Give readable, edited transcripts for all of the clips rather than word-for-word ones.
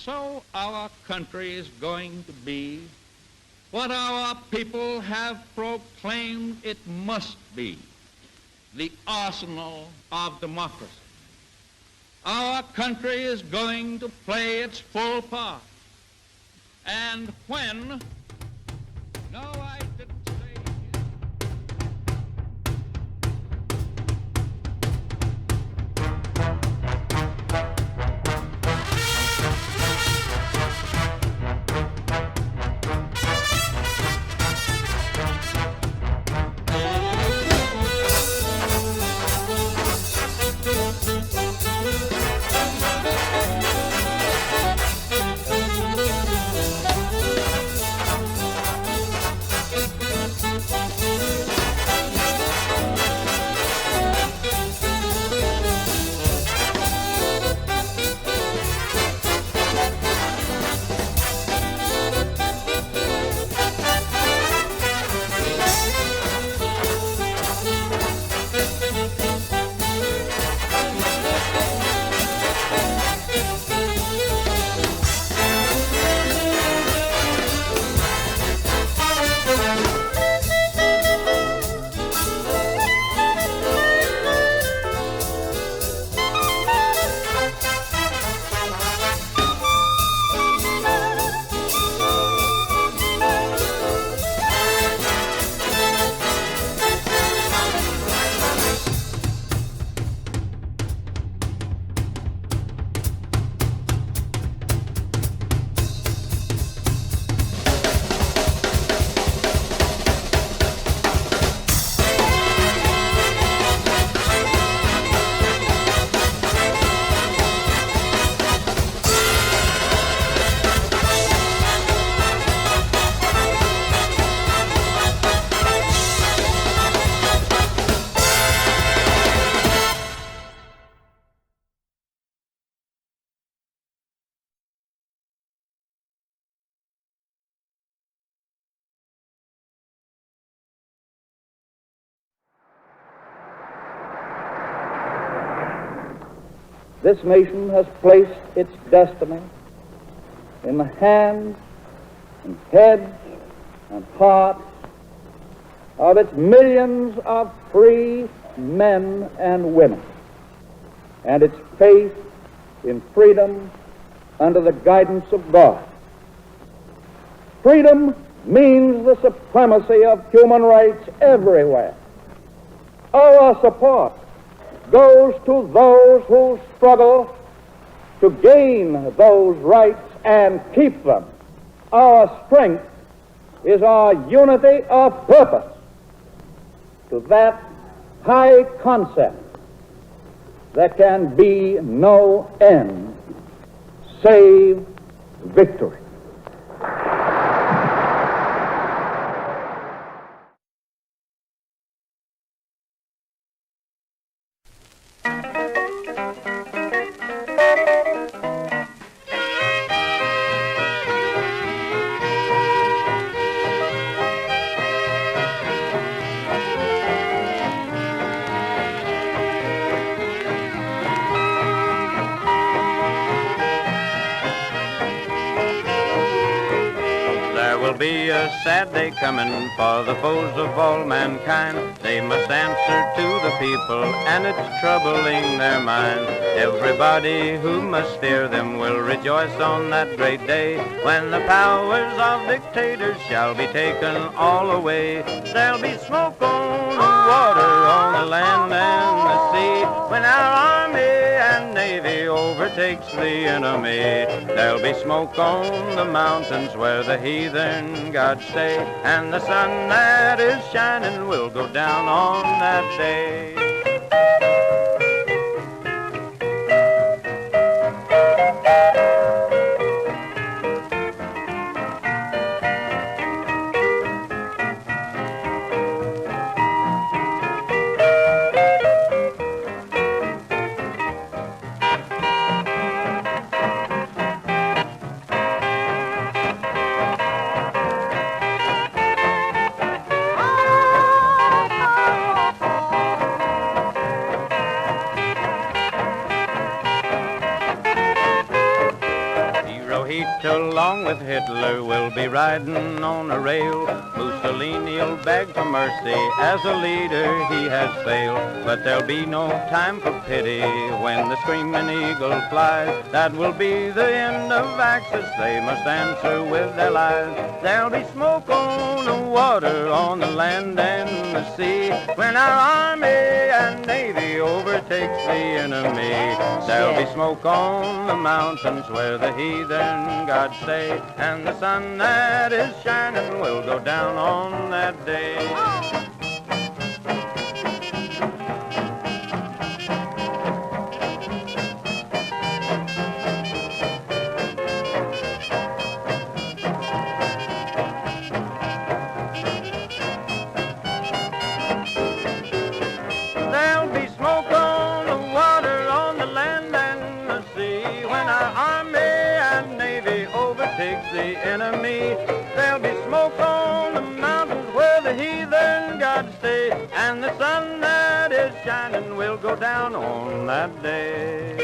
so our country is going to be what our people have proclaimed it must be, the arsenal of democracy. Our country is going to play its full part. And when, no, I didn't say this nation has placed its destiny in the hands and heads and hearts of its millions of free men and women, and its faith in freedom under the guidance of God. Freedom means the supremacy of human rights everywhere. Our support goes to those who struggle to gain those rights and keep them. Our strength is our unity of purpose to that high concept. There can be no end save victory. Be a sad day coming for the foes of all mankind. They must answer to the people, and it's troubling their minds. Everybody who must fear them will rejoice on that great day, when the powers of dictators shall be taken all away. There'll be smoke on the water, on the land and the sea, when our army and navy overtakes the enemy. There'll be smoke on the mountains where the heathen gods stay, and the sun that is shining will go down on that day. along with Hitler will be riding on a rail. Mussolini'll beg for mercy, as a leader he has failed. But there'll be no time for pity when the screaming eagle flies. That will be the end of Axis, they must answer with their lives. There'll be smoke on the water, on the land and the sea, when our army and navy overtakes the enemy. There'll be smoke on the mountains where the heathen gods stay, and the sun that is shining will go down on that day. There'll be smoke on the water, on the land and the sea, when our army and navy overtakes the enemy. There'll be smoke on the mountains where the heathen gods stay, and the sun that is shining will go down on that day.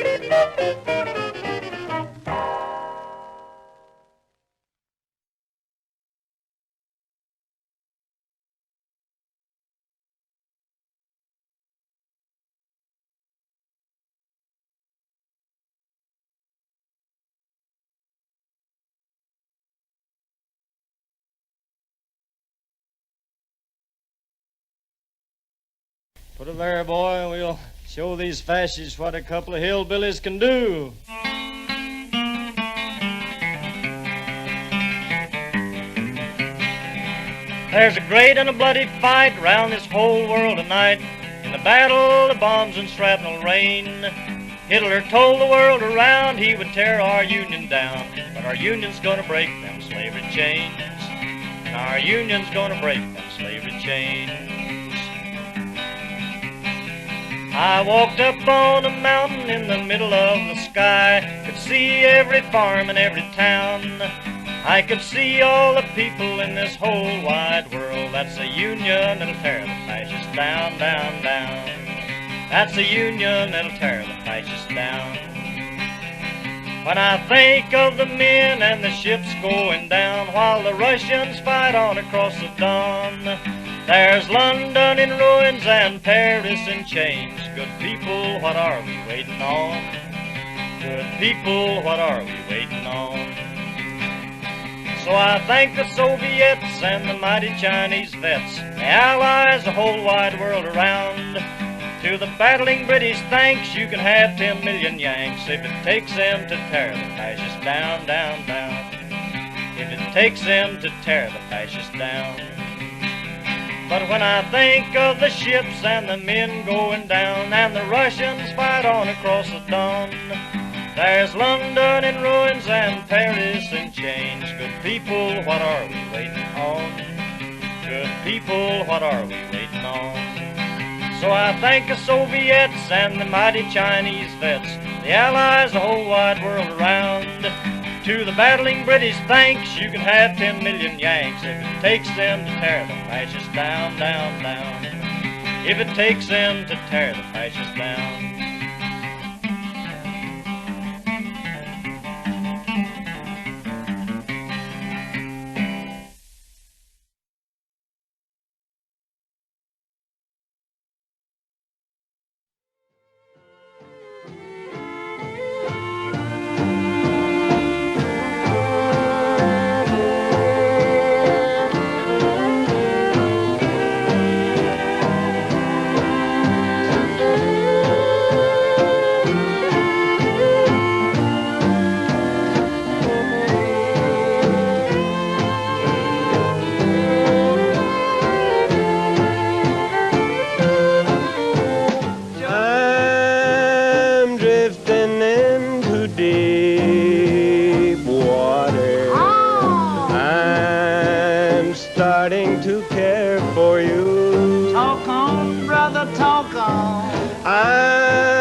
Put it there, boy, and we'll show these fascists what a couple of hillbillies can do. There's a great and a bloody fight round this whole world tonight. In the battle, the bombs and shrapnel rain. Hitler told the world around he would tear our Union down, but our Union's gonna break them slavery chains. And our Union's gonna break them slavery chains. I walked up on a mountain in the middle of the sky, could see every farm and every town. I could see all the people in this whole wide world. That's a Union that'll tear the fascists down, down, down. That's a Union that'll tear the fascists down. When I think of the men and the ships going down while the Russians fight on across the Don, there's London in ruins and Paris in chains. Good people, what are we waiting on? Good people, what are we waiting on? So I thank the Soviets and the mighty Chinese vets, the Allies, the whole wide world around. To the battling British, thanks, you can have 10 million Yanks if it takes them to tear the fascists down, down, down. If it takes them to tear the fascists down. But when I think of the ships and the men going down and the Russians fight on across the Don, there's London in ruins and Paris in chains. Good people, what are we waiting on? Good people, what are we waiting on? So I thank the Soviets and the mighty Chinese vets, the Allies, the whole wide world around. To the battling British, thanks, you can have 10 million Yanks if it takes them to tear the fascists down, down, down. If it takes them to tear the fascists down. starting to care for you. Talk on, brother, talk on. I'm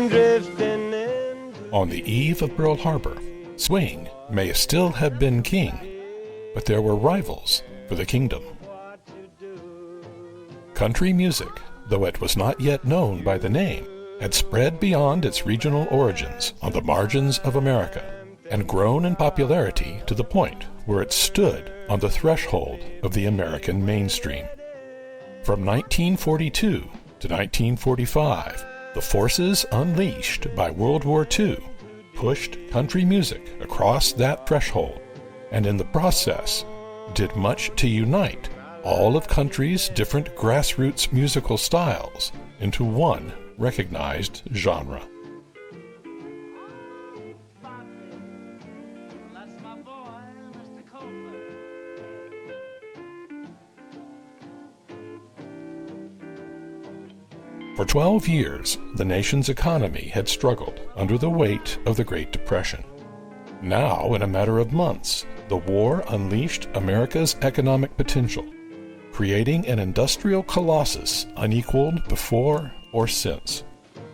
drifting into... On the eve of Pearl Harbor, swing may still have been king, but there were rivals for the kingdom. Country music, though it was not yet known by the name, had spread beyond its regional origins on the margins of America, and grown in popularity to the point where it stood on the threshold of the American mainstream. From 1942 to 1945, the forces unleashed by World War II pushed country music across that threshold, and in the process did much to unite all of country's different grassroots musical styles into one recognized genre. For 12 years, the nation's economy had struggled under the weight of the Great Depression. Now, in a matter of months, the war unleashed America's economic potential, creating an industrial colossus unequaled before or since.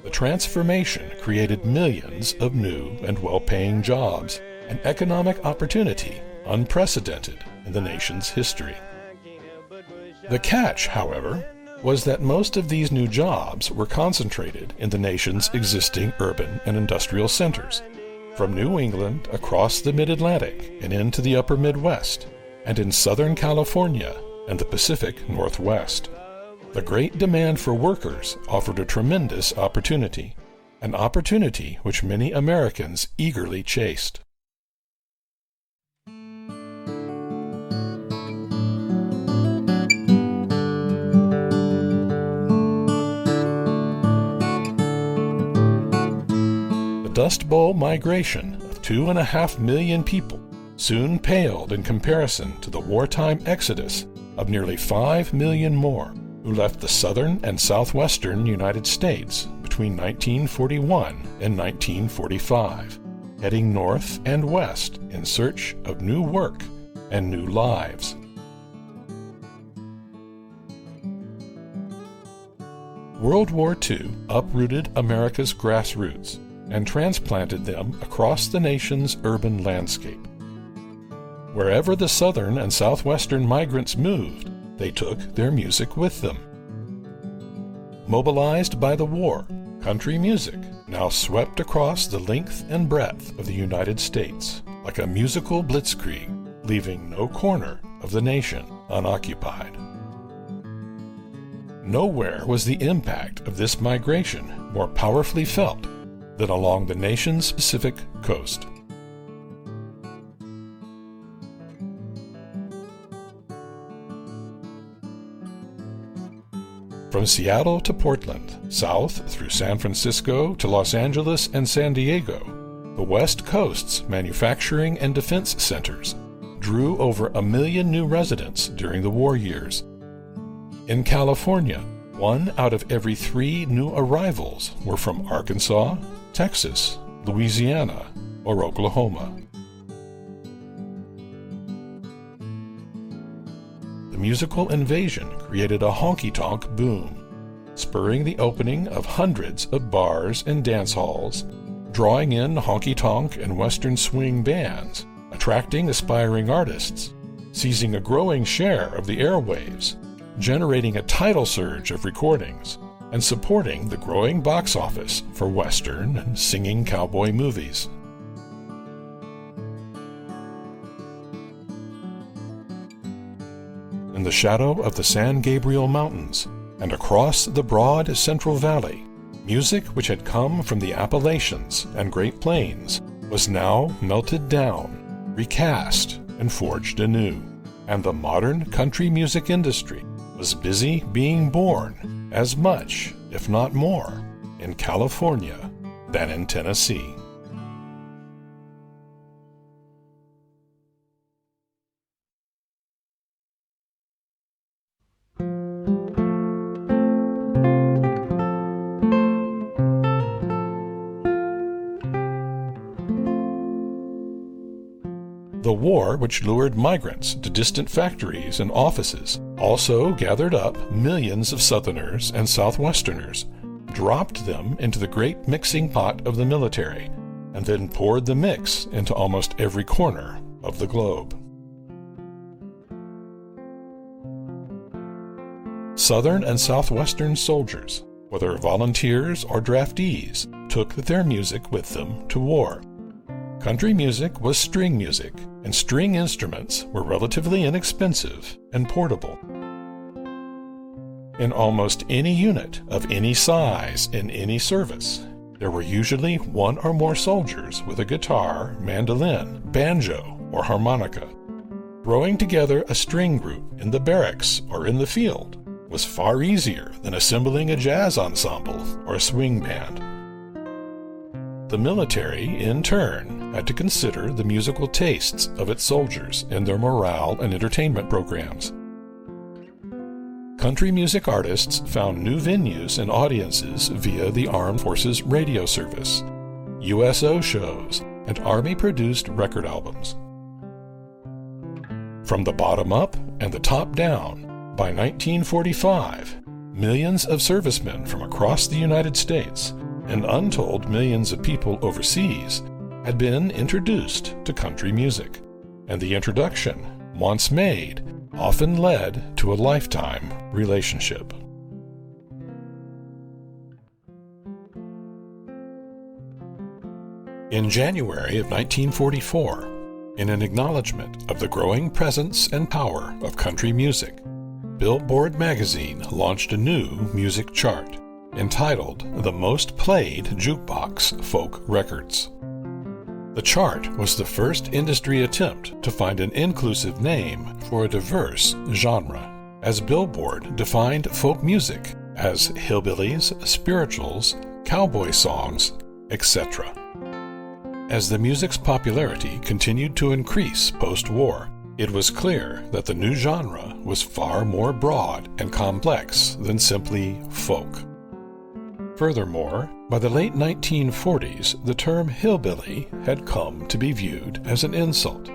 The transformation created millions of new and well-paying jobs, an economic opportunity unprecedented in the nation's history. The catch, however, was that most of these new jobs were concentrated in the nation's existing urban and industrial centers, from New England across the Mid-Atlantic and into the upper Midwest, and in Southern California and the Pacific Northwest. The great demand for workers offered a tremendous opportunity, an opportunity which many Americans eagerly chased. The Dust Bowl migration of 2.5 million people soon paled in comparison to the wartime exodus of nearly 5 million more who left the southern and southwestern United States between 1941 and 1945, heading north and west in search of new work and new lives. World War II uprooted America's grassroots and transplanted them across the nation's urban landscape. Wherever the southern and southwestern migrants moved, they took their music with them. Mobilized by the war, country music now swept across the length and breadth of the United States like a musical blitzkrieg, leaving no corner of the nation unoccupied. Nowhere was the impact of this migration more powerfully felt than along the nation's Pacific coast. From Seattle to Portland, south through San Francisco to Los Angeles and San Diego, the West Coast's manufacturing and defense centers drew over 1 million new residents during the war years. In California, 1 out of every 3 new arrivals were from Arkansas, Texas, Louisiana, or Oklahoma. The musical invasion created a honky-tonk boom, spurring the opening of hundreds of bars and dance halls, drawing in honky-tonk and western swing bands, attracting aspiring artists, seizing a growing share of the airwaves, generating a tidal surge of recordings, and supporting the growing box office for Western and singing cowboy movies. In the shadow of the San Gabriel Mountains and across the broad Central Valley, music which had come from the Appalachians and Great Plains was now melted down, recast, and forged anew, and the modern country music industry was busy being born as much, if not more, in California than in Tennessee. The war, which lured migrants to distant factories and offices, also gathered up millions of Southerners and Southwesterners, dropped them into the great mixing pot of the military, and then poured the mix into almost every corner of the globe. Southern and Southwestern soldiers, whether volunteers or draftees, took their music with them to war. Country music was string music, and string instruments were relatively inexpensive and portable. In almost any unit of any size in any service, there were usually one or more soldiers with a guitar, mandolin, banjo, or harmonica. Throwing together a string group in the barracks or in the field was far easier than assembling a jazz ensemble or a swing band. The military, in turn, had to consider the musical tastes of its soldiers in their morale and entertainment programs. Country music artists found new venues and audiences via the Armed Forces Radio Service, USO shows, and Army-produced record albums. From the bottom up and the top down, by 1945, millions of servicemen from across the United States and untold millions of people overseas had been introduced to country music, and the introduction, once made, often led to a lifetime relationship. In January of 1944, in an acknowledgement of the growing presence and power of country music, Billboard magazine launched a new music chart entitled The Most Played Jukebox Folk Records. The chart was the first industry attempt to find an inclusive name for a diverse genre, as Billboard defined folk music as hillbillies, spirituals, cowboy songs, etc. As the music's popularity continued to increase post-war, it was clear that the new genre was far more broad and complex than simply folk. Furthermore, by the late 1940s, the term hillbilly had come to be viewed as an insult.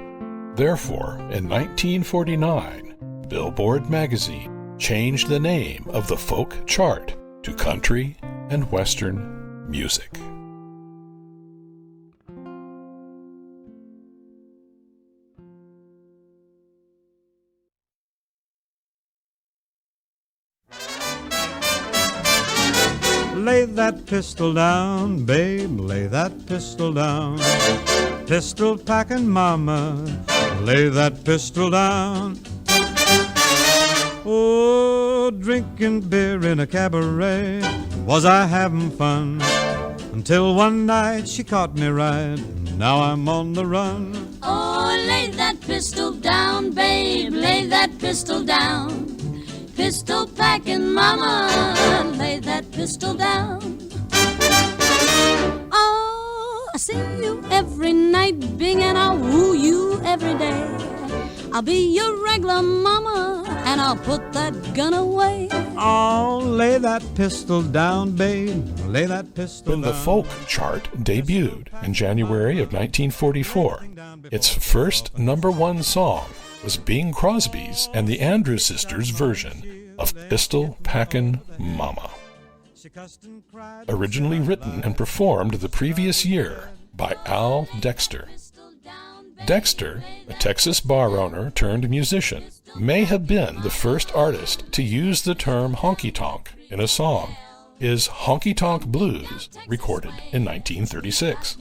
Therefore, in 1949, Billboard magazine changed the name of the folk chart to country and western music. Lay that pistol down, babe, lay that pistol down. Pistol packing mama, lay that pistol down. Oh, drinking beer in a cabaret, was I having fun? Until one night she caught me right, now I'm on the run. Oh, lay that pistol down, babe, lay that pistol down. Pistol packing mama, lay that pistol down. Oh, I see you every night, Bing, and I'll woo you every day. I'll be your regular mama, and I'll put that gun away. Oh, lay that pistol down, babe, lay that pistol When down. the folk chart debuted in January of 1944, its first #1 song was Bing Crosby's and the Andrews Sisters' version of Pistol Packin' Mama. Originally written and performed the previous year by Al Dexter. Dexter, a Texas bar owner turned musician, may have been the first artist to use the term honky-tonk in a song. His Honky Tonk Blues, recorded in 1936.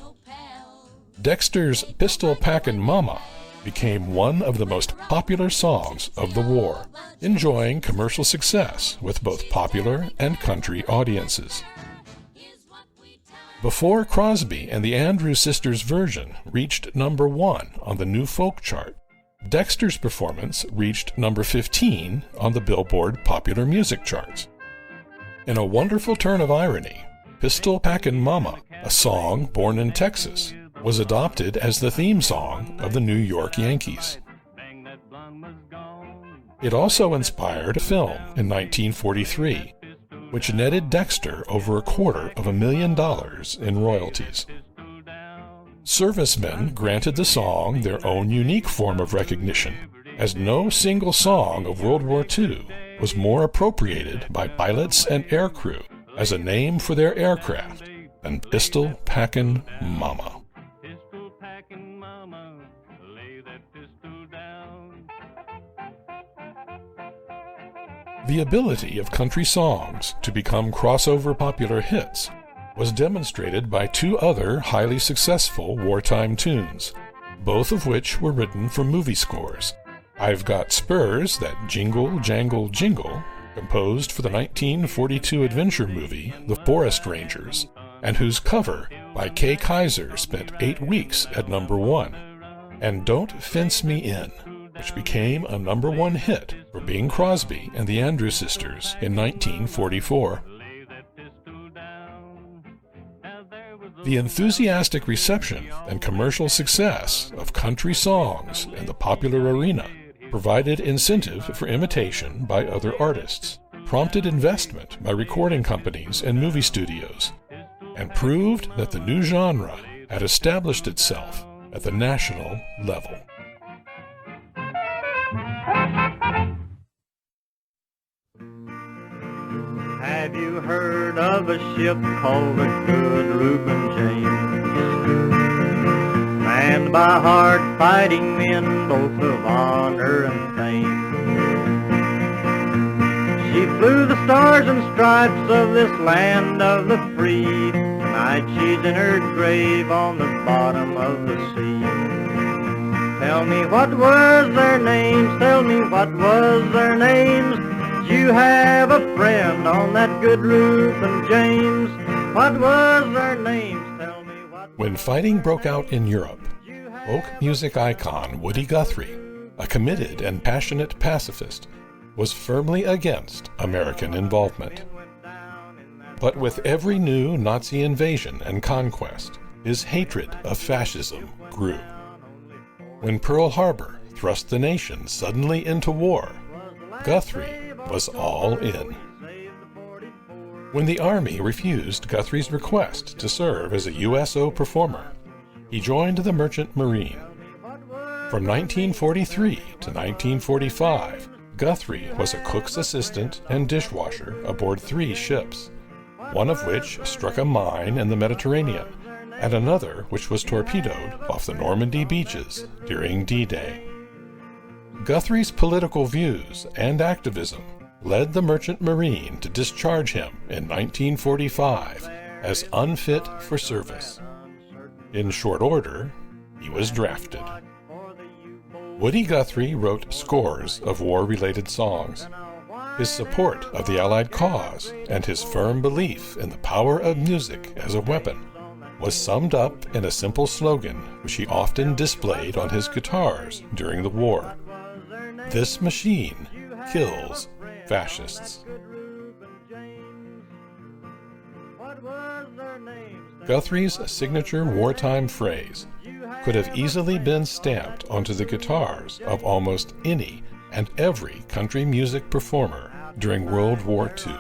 Dexter's Pistol Packin' Mama became one of the most popular songs of the war, enjoying commercial success with both popular and country audiences. Before Crosby and the Andrews Sisters' version reached #1 on the New Folk chart, Dexter's performance reached #15 on the Billboard Popular Music charts. In a wonderful turn of irony, Pistol Packin' Mama, a song born in Texas, was adopted as the theme song of the New York Yankees. It also inspired a film in 1943, which netted Dexter over $250,000 in royalties. Servicemen granted the song their own unique form of recognition, as no single song of World War II was more appropriated by pilots and aircrew as a name for their aircraft than Pistol Packin' Mama. The ability of country songs to become crossover popular hits was demonstrated by two other highly successful wartime tunes, both of which were written for movie scores. I've Got Spurs That Jingle, Jangle, Jingle, composed for the 1942 adventure movie The Forest Rangers, and whose cover by Kay Kaiser spent 8 weeks at number 1, and Don't Fence Me In, which became a number 1 hit for Bing Crosby and the Andrews Sisters in 1944. The enthusiastic reception and commercial success of country songs in the popular arena provided incentive for imitation by other artists, prompted investment by recording companies and movie studios, and proved that the new genre had established itself at the national level. Have you heard of a ship called the Good Reuben James? Manned by hard-fighting men, both of honor and fame. She flew the stars and stripes of this land of the free. Tonight she's in her grave on the bottom of the sea. Tell me what was their names, tell me what was their names. You have a friend on that Good Reuben James. What was their names? Tell me what. When fighting broke out in Europe, folk music icon Woody Guthrie, a committed and passionate pacifist, was firmly against American involvement. But with every new Nazi invasion and conquest, his hatred of fascism grew. When Pearl Harbor thrust the nation suddenly into war, Guthrie was all in. When the Army refused Guthrie's request to serve as a USO performer, he joined the Merchant Marine. From 1943 to 1945, Guthrie was a cook's assistant and dishwasher aboard 3 ships, one of which struck a mine in the Mediterranean, and another which was torpedoed off the Normandy beaches during D-Day. Guthrie's political views and activism led the Merchant Marine to discharge him in 1945 as unfit for service. In short order, he was drafted. Woody Guthrie wrote scores of war-related songs. His support of the Allied cause and his firm belief in the power of music as a weapon was summed up in a simple slogan which he often displayed on his guitars during the war: "This machine kills fascists." Guthrie's signature wartime phrase could have easily been stamped onto the guitars of almost any and every country music performer during World War II.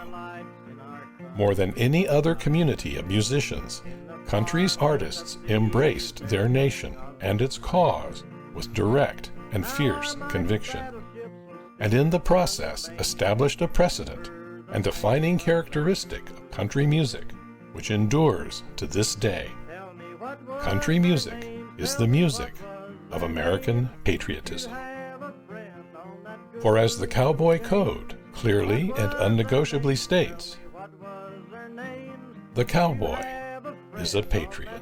More than any other community of musicians, country's artists embraced their nation and its cause with direct and fierce conviction, and in the process established a precedent and defining characteristic of country music which endures to this day. Country music is the music of American patriotism. For as the Cowboy Code clearly and unnegotiably states, the cowboy is a patriot.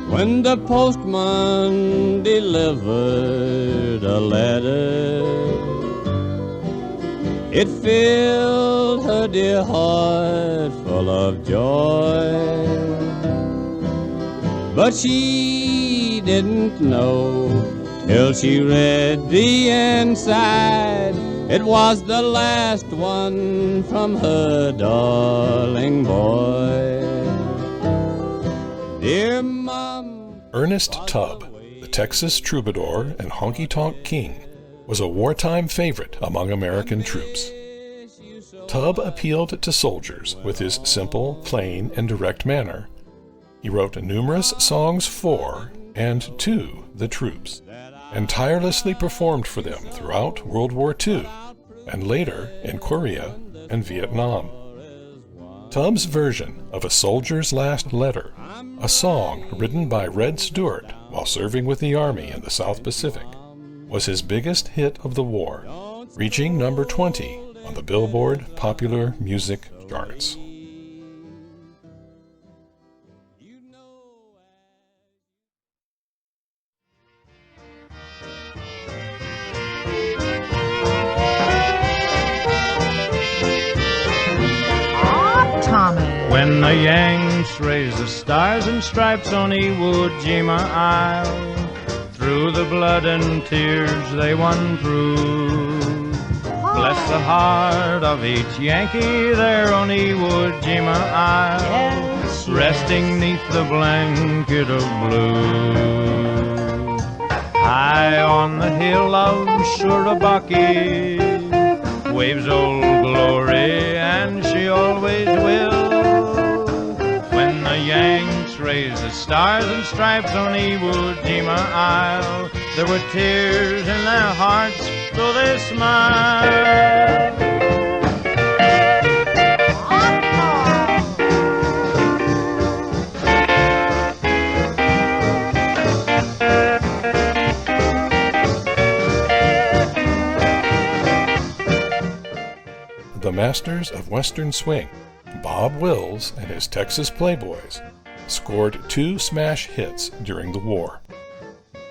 When the postman delivered a letter, it filled her dear heart full of joy. But she didn't know till she read the inside. It was the last one from her darling boy. Dear Mom. Ernest Tubb, the Texas troubadour and honky-tonk king, was a wartime favorite among American troops. Tubb appealed to soldiers with his simple, plain, and direct manner. He wrote numerous songs for and to the troops, and tirelessly performed for them throughout World War II and later in Korea and Vietnam. Tubbs' version of A Soldier's Last Letter, a song written by Red Stewart while serving with the Army in the South Pacific, was his biggest hit of the war, reaching number 20 on the Billboard Popular Music charts. When the Yanks raised the stars and stripes on Iwo Jima Isle, through the blood and tears they won through. Bless the heart of each Yankee there on Iwo Jima Isle, resting 'neath the blanket of blue. High on the hill of Surabaki waves Old Glory, and she always will. When the Yanks raised the stars and stripes on Iwo Jima Isle, there were tears in their hearts, though they smiled. The masters of Western swing, Bob Wills and his Texas Playboys, scored 2 smash hits during the war.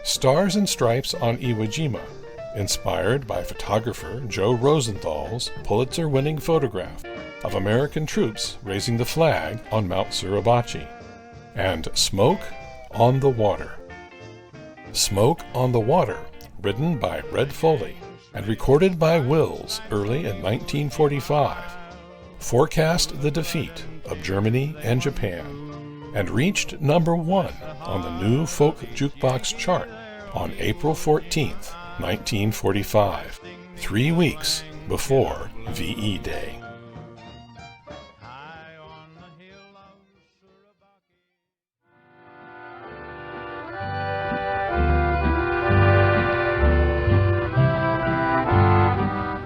Stars and Stripes on Iwo Jima, inspired by photographer Joe Rosenthal's Pulitzer-winning photograph of American troops raising the flag on Mount Suribachi, and Smoke on the Water. Smoke on the Water, written by Red Foley and recorded by Wills early in 1945, forecast the defeat of Germany and Japan, and reached number 1 on the new folk jukebox chart on April 14th, 1945, 3 weeks before VE Day.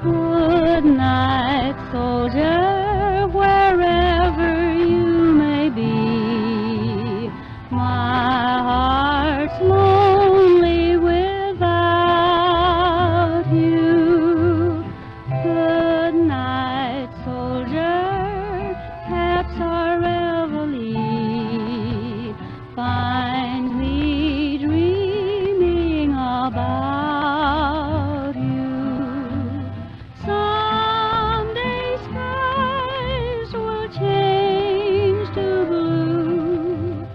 Good night, soldier, wherever you may be. My heart's lonely without you. Good night, soldier, perhaps our reveille finds me dreaming about you. Someday skies will change to blue.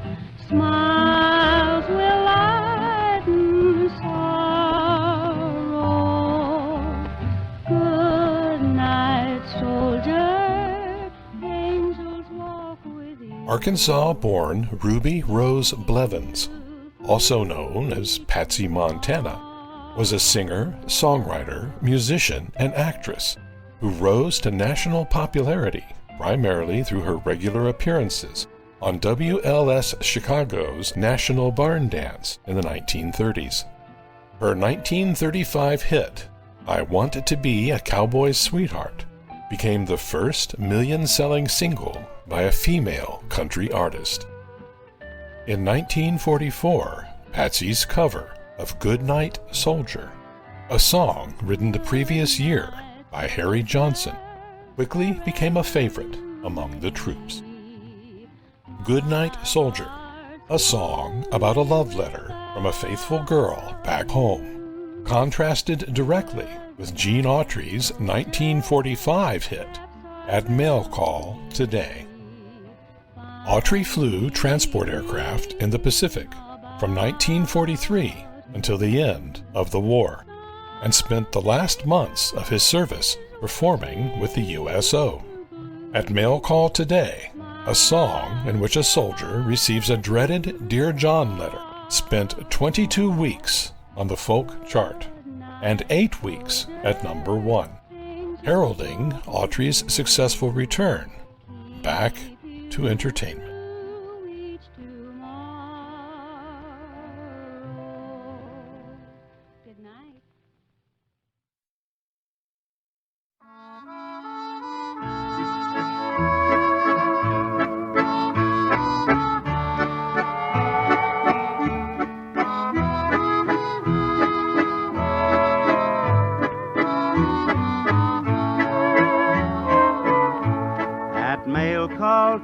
Smiles will lighten sorrow. Good night, soldier. Angels walk with you. Arkansas-born Ruby Rose Blevins, also known as Patsy Montana, was a singer, songwriter, musician, and actress who rose to national popularity primarily through her regular appearances on WLS Chicago's National Barn Dance in the 1930s. Her 1935 hit, I Want to Be a Cowboy's Sweetheart, became the first million-selling single by a female country artist. In 1944, Patsy's cover of Goodnight Soldier, a song written the previous year by Harry Johnson, quickly became a favorite among the troops. Goodnight Soldier, a song about a love letter from a faithful girl back home, contrasted directly with Gene Autry's 1945 hit, At Mail Call Today. Autry flew transport aircraft in the Pacific from 1943 until the end of the war, and spent the last months of his service performing with the USO. At Mail Call Today, a song in which a soldier receives a dreaded Dear John letter, spent 22 weeks on the folk chart and 8 weeks at number 1, heralding Autry's successful return back to entertainment.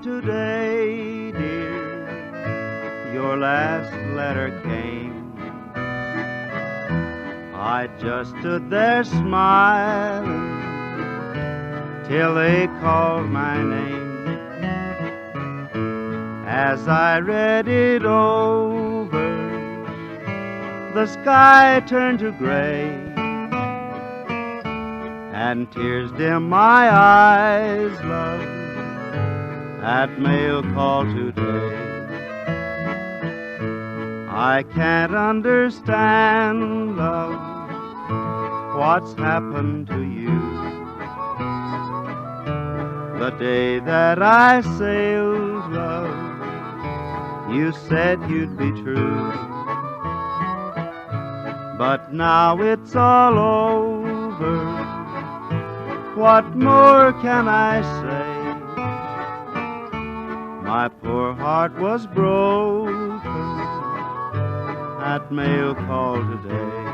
today, dear, your last letter came. I just stood there smiling till they called my name. As I read it over, the sky turned to gray, and tears dim my eyes, love, at mail call today. I can't understand, love, what's happened to you. The day that I sailed, love, you said you'd be true. But now it's all over, what more can I say? My poor heart was broken at mail call today.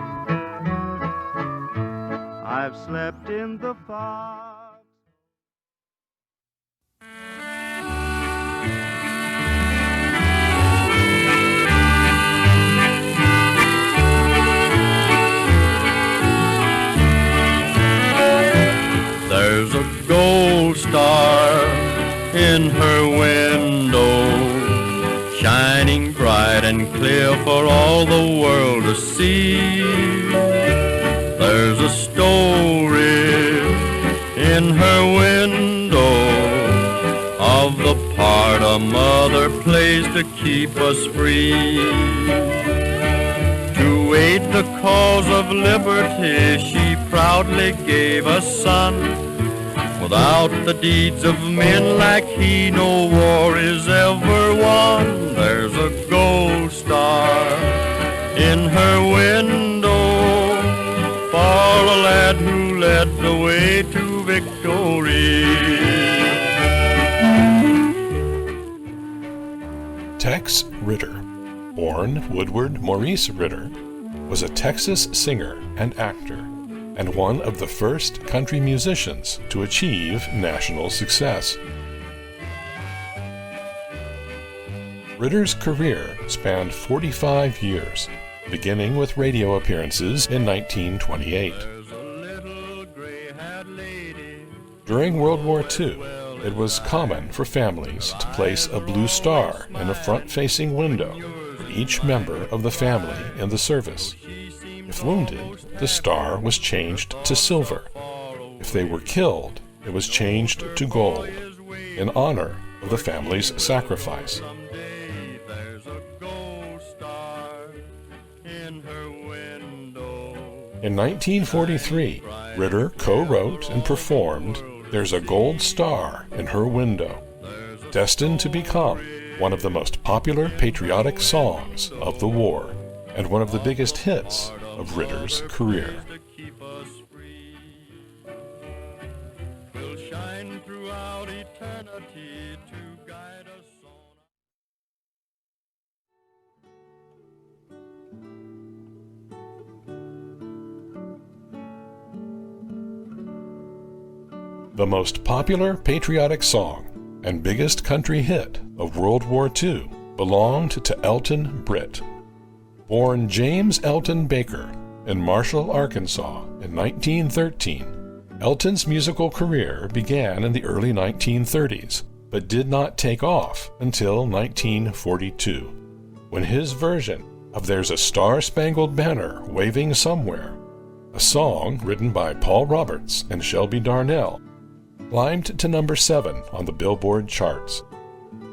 I've slept in the fog. There's a gold star in her window, shining bright and clear for all the world to see. There's a story in her window of the part a mother plays to keep us free. To aid the cause of liberty, she proudly gave a son. Without the deeds of men like he, no war is ever won. There's a gold star in her window for a lad who led the way to victory. Tex Ritter, born Woodward Maurice Ritter, was a Texas singer and actor, and one of the first country musicians to achieve national success. Ritter's career spanned 45 years, beginning with radio appearances in 1928. During World War II, it was common for families to place a blue star in a front-facing window for each member of the family in the service. If wounded, the star was changed to silver. If they were killed, it was changed to gold, in honor of the family's sacrifice. In 1943, Ritter co-wrote and performed "There's a Gold Star in Her Window," destined to become one of the most popular patriotic songs of the war and one of the biggest hits of Ritter's career. The most popular patriotic song and biggest country hit of World War II belonged to Elton Britt. Born James Elton Baker in Marshall, Arkansas in 1913, Elton's musical career began in the early 1930s, but did not take off until 1942, when his version of "There's a Star-Spangled Banner Waving Somewhere," a song written by Paul Roberts and Shelby Darnell, climbed to number 7 on the Billboard charts.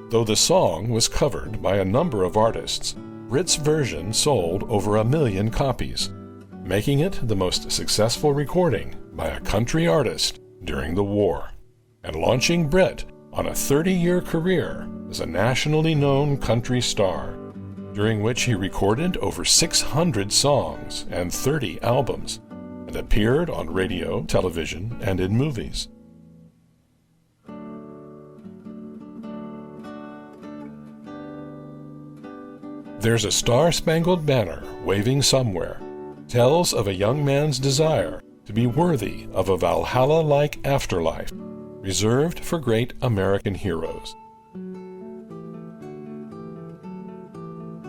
Though the song was covered by a number of artists, Britt's version sold over 1 million copies, making it the most successful recording by a country artist during the war, and launching Britt on a 30-year career as a nationally known country star, during which he recorded over 600 songs and 30 albums, and appeared on radio, television, and in movies. "There's a Star-Spangled Banner Waving Somewhere" tells of a young man's desire to be worthy of a Valhalla-like afterlife reserved for great American heroes,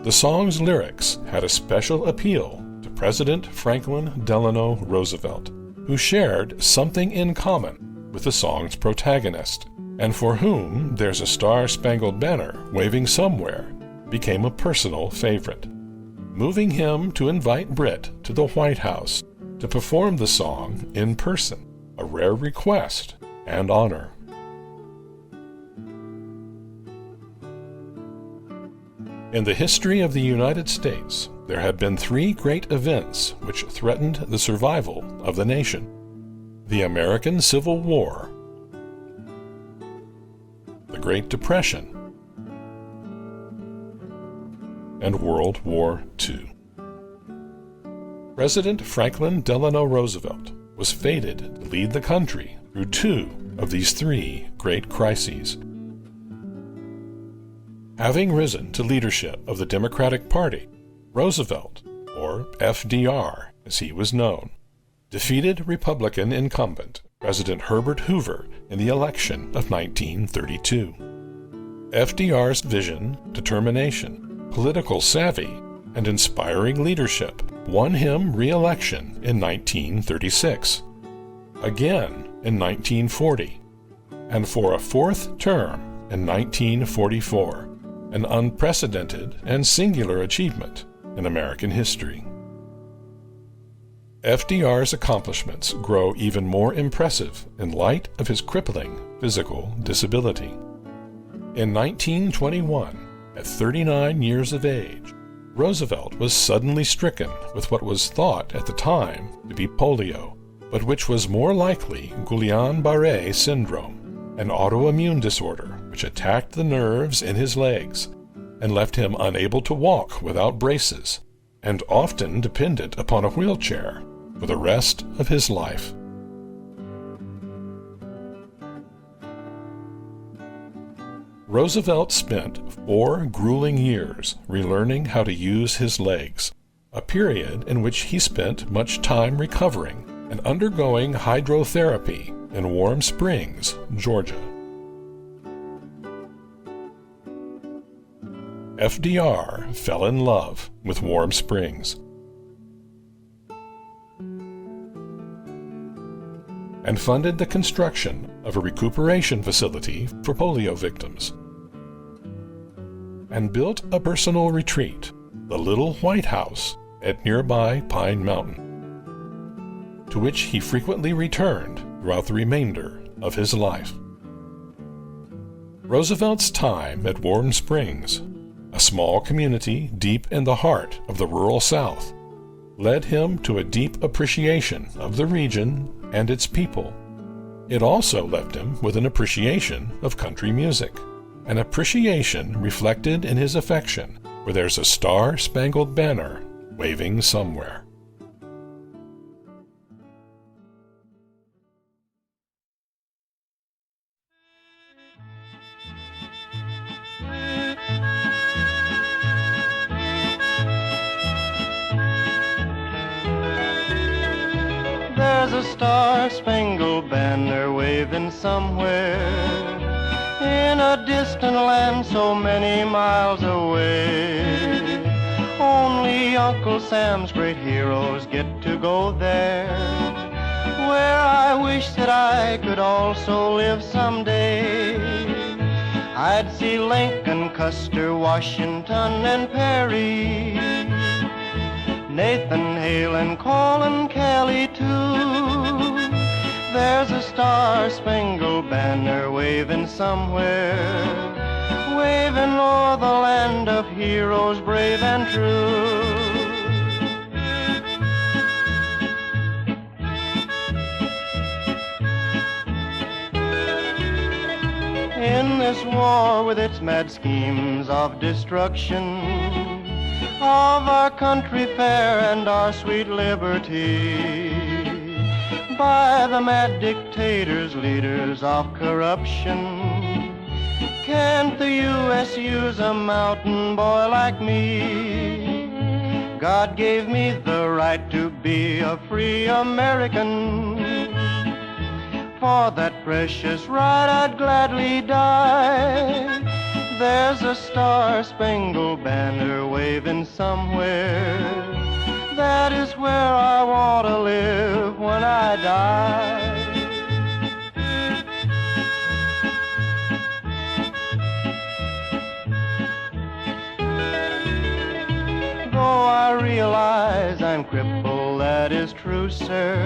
The song's lyrics had a special appeal to President Franklin Delano Roosevelt, who shared something in common with the song's protagonist, and for whom There's a Star-Spangled Banner Waving Somewhere became a personal favorite, moving him to invite Britt to the White House to perform the song in person, a rare request and honor. In the history of the United States, there had been three great events which threatened the survival of the nation: the American Civil War, the Great Depression, and World War II. President Franklin Delano Roosevelt was fated to lead the country through two of these three great crises. Having risen to leadership of the Democratic Party, Roosevelt, or FDR as he was known, defeated Republican incumbent President Herbert Hoover in the election of 1932. FDR's vision, determination, political savvy, and inspiring leadership won him re-election in 1936, again in 1940, and for a fourth term in 1944, an unprecedented and singular achievement in American history. FDR's accomplishments grow even more impressive in light of his crippling physical disability. In 1921, at 39 years of age, Roosevelt was suddenly stricken with what was thought at the time to be polio, but which was more likely Guillain-Barré syndrome, an autoimmune disorder which attacked the nerves in his legs and left him unable to walk without braces, and often dependent upon a wheelchair for the rest of his life. Roosevelt spent 4 grueling years relearning how to use his legs, a period in which he spent much time recovering and undergoing hydrotherapy in Warm Springs, Georgia. FDR fell in love with Warm Springs and funded the construction of a recuperation facility for polio victims, and built a personal retreat, the Little White House at nearby Pine Mountain, to which he frequently returned throughout the remainder of his life. Roosevelt's time at Warm Springs, a small community deep in the heart of the rural South, led him to a deep appreciation of the region and its people. It also left him with an appreciation of country music, an appreciation reflected in his affection for There's a Star-Spangled Banner Waving Somewhere. There's a star-spangled banner waving somewhere in a distant land so many miles away. Only Uncle Sam's great heroes get to go there, where I wish that I could also live someday. I'd see Lincoln, Custer, Washington, and Perry, Nathan Hale and Colin Kelly too. There's a star-spangled banner waving somewhere, waving o'er the land of heroes brave and true. In this war with its mad schemes of destruction of our country fair and our sweet liberty, by the mad dictators, leaders of corruption, can't the U.S. use a mountain boy like me? God gave me the right to be a free American. For that precious right I'd gladly die. There's a star-spangled banner waving somewhere. That is where I want to live when I die. Though I realize I'm crippled, that is true, sir.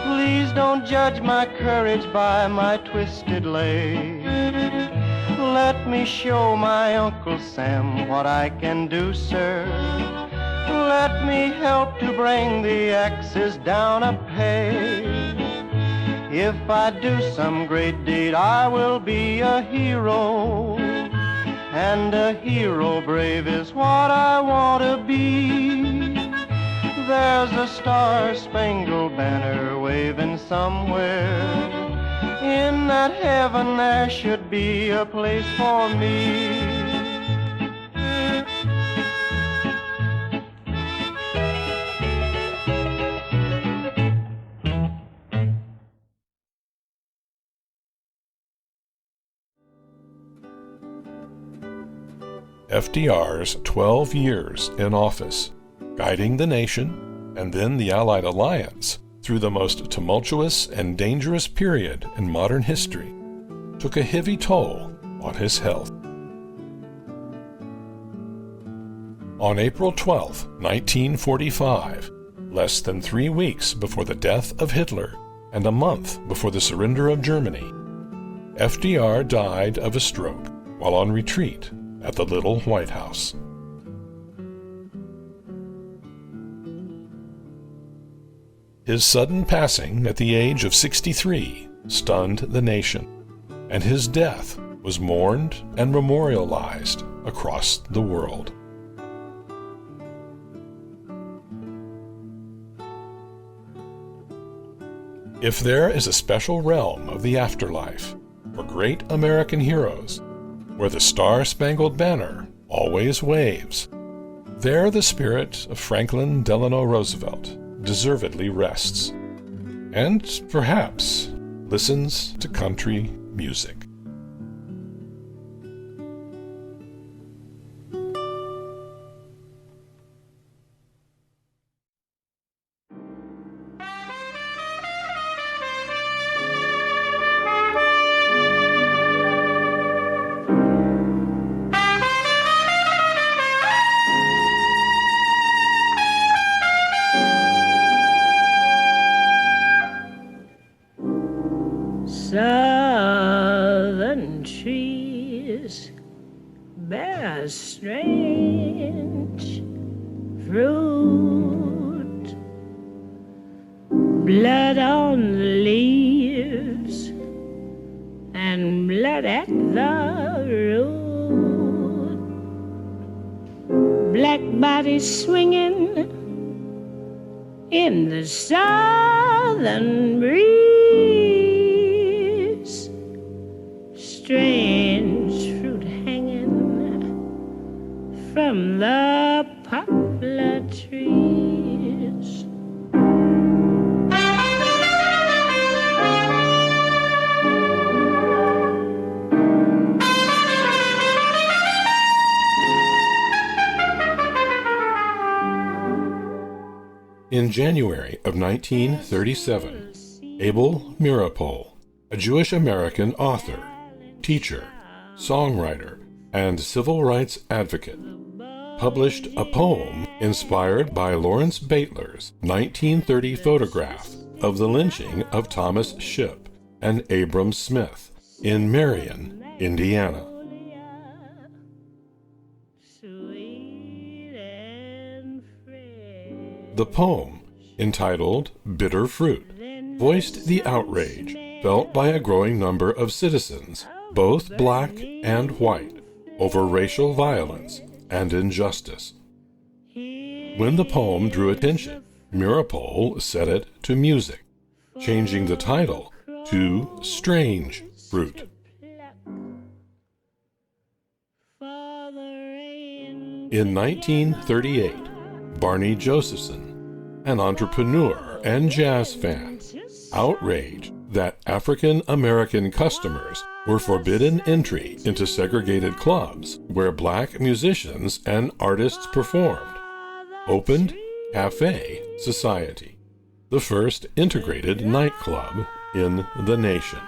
Please don't judge my courage by my twisted leg. Let me show my Uncle Sam what I can do, sir. Let me help to bring the axes down a peg. If I do some great deed, I will be a hero. And a hero brave is what I want to be. There's a star-spangled banner waving somewhere. In that heaven there should be a place for me. FDR's 12 years in office, guiding the nation and then the Allied alliance through the most tumultuous and dangerous period in modern history, took a heavy toll on his health. On April 12, 1945, less than 3 weeks before the death of Hitler and a month before the surrender of Germany, FDR died of a stroke while on retreat at the Little White House. His sudden passing at the age of 63 stunned the nation, and his death was mourned and memorialized across the world. If there is a special realm of the afterlife for great American heroes, where the Star-Spangled Banner always waves, there the spirit of Franklin Delano Roosevelt deservedly rests, and perhaps listens to country music. Southern trees bear strange fruit, blood on the leaves and blood at the root, black bodies swinging in the southern breeze, strange fruit hanging from the poplar trees. In January of 1937, Abel Meeropol, a Jewish-American author, teacher, songwriter, and civil rights advocate, published a poem inspired by Lawrence Beitler's 1930 photograph of the lynching of Thomas Shipp and Abram Smith in Marion, Indiana. The poem, entitled Bitter Fruit, voiced the outrage felt by a growing number of citizens, both black and white, over racial violence and injustice. When the poem drew attention, Meeropol set it to music, changing the title to Strange Fruit. In 1938, Barney Josephson, an entrepreneur and jazz fan, outraged that African American customers were forbidden entry into segregated clubs where black musicians and artists performed, opened Cafe Society, the first integrated nightclub in the nation.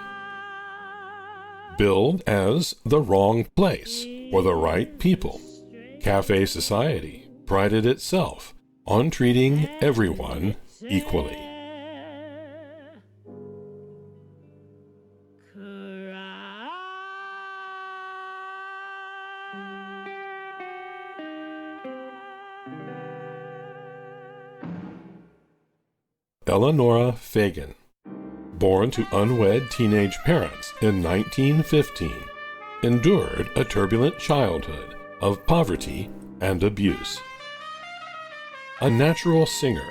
Billed as the wrong place for the right people, Cafe Society prided itself on treating everyone equally. Eleanora Fagan, born to unwed teenage parents in 1915, endured a turbulent childhood of poverty and abuse. A natural singer,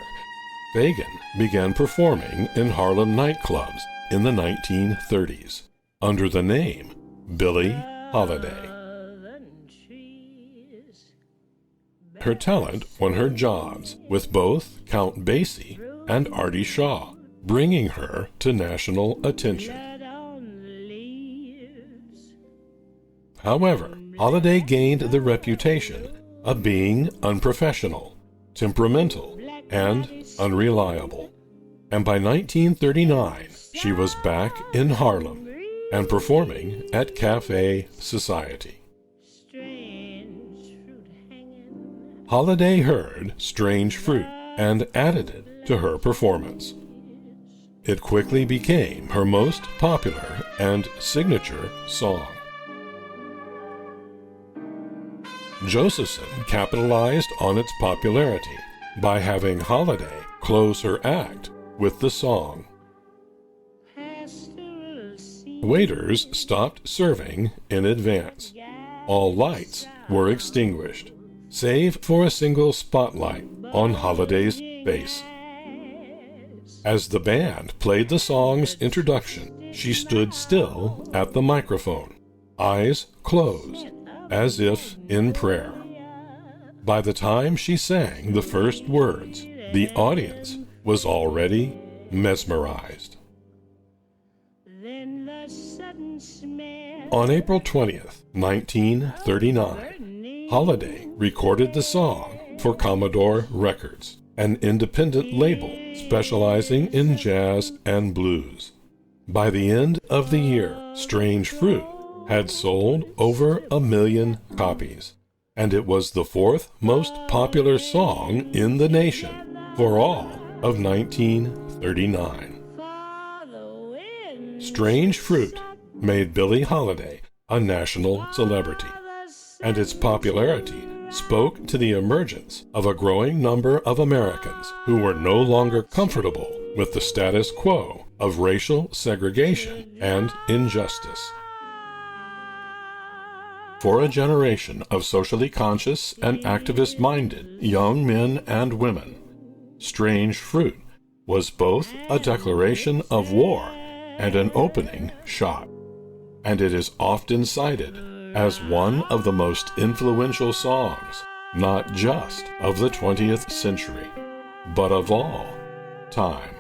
Fagan began performing in Harlem nightclubs in the 1930s under the name Billie Holiday. Her talent won her jobs with both Count Basie and Artie Shaw, bringing her to national attention. However, Holiday gained the reputation of being unprofessional, temperamental, and unreliable. And by 1939, she was back in Harlem and performing at Cafe Society. Holiday heard Strange Fruit and added it to her performance. It quickly became her most popular and signature song. Josephson capitalized on its popularity by having Holiday close her act with the song. Waiters stopped serving in advance. All lights were extinguished, save for a single spotlight on Holiday's face. As the band played the song's introduction, she stood still at the microphone, eyes closed, as if in prayer. By the time she sang the first words, the audience was already mesmerized. On April 20th, 1939, Holiday recorded the song for Commodore Records, an independent label specializing in jazz and blues. By the end of the year, Strange Fruit had sold over 1 million copies, and it was the fourth most popular song in the nation for all of 1939. Strange Fruit made Billie Holiday a national celebrity, and its popularity spoke to the emergence of a growing number of Americans who were no longer comfortable with the status quo of racial segregation and injustice. For a generation of socially conscious and activist-minded young men and women, Strange Fruit was both a declaration of war and an opening shot, and it is often cited as one of the most influential songs, not just of the 20th century, but of all time.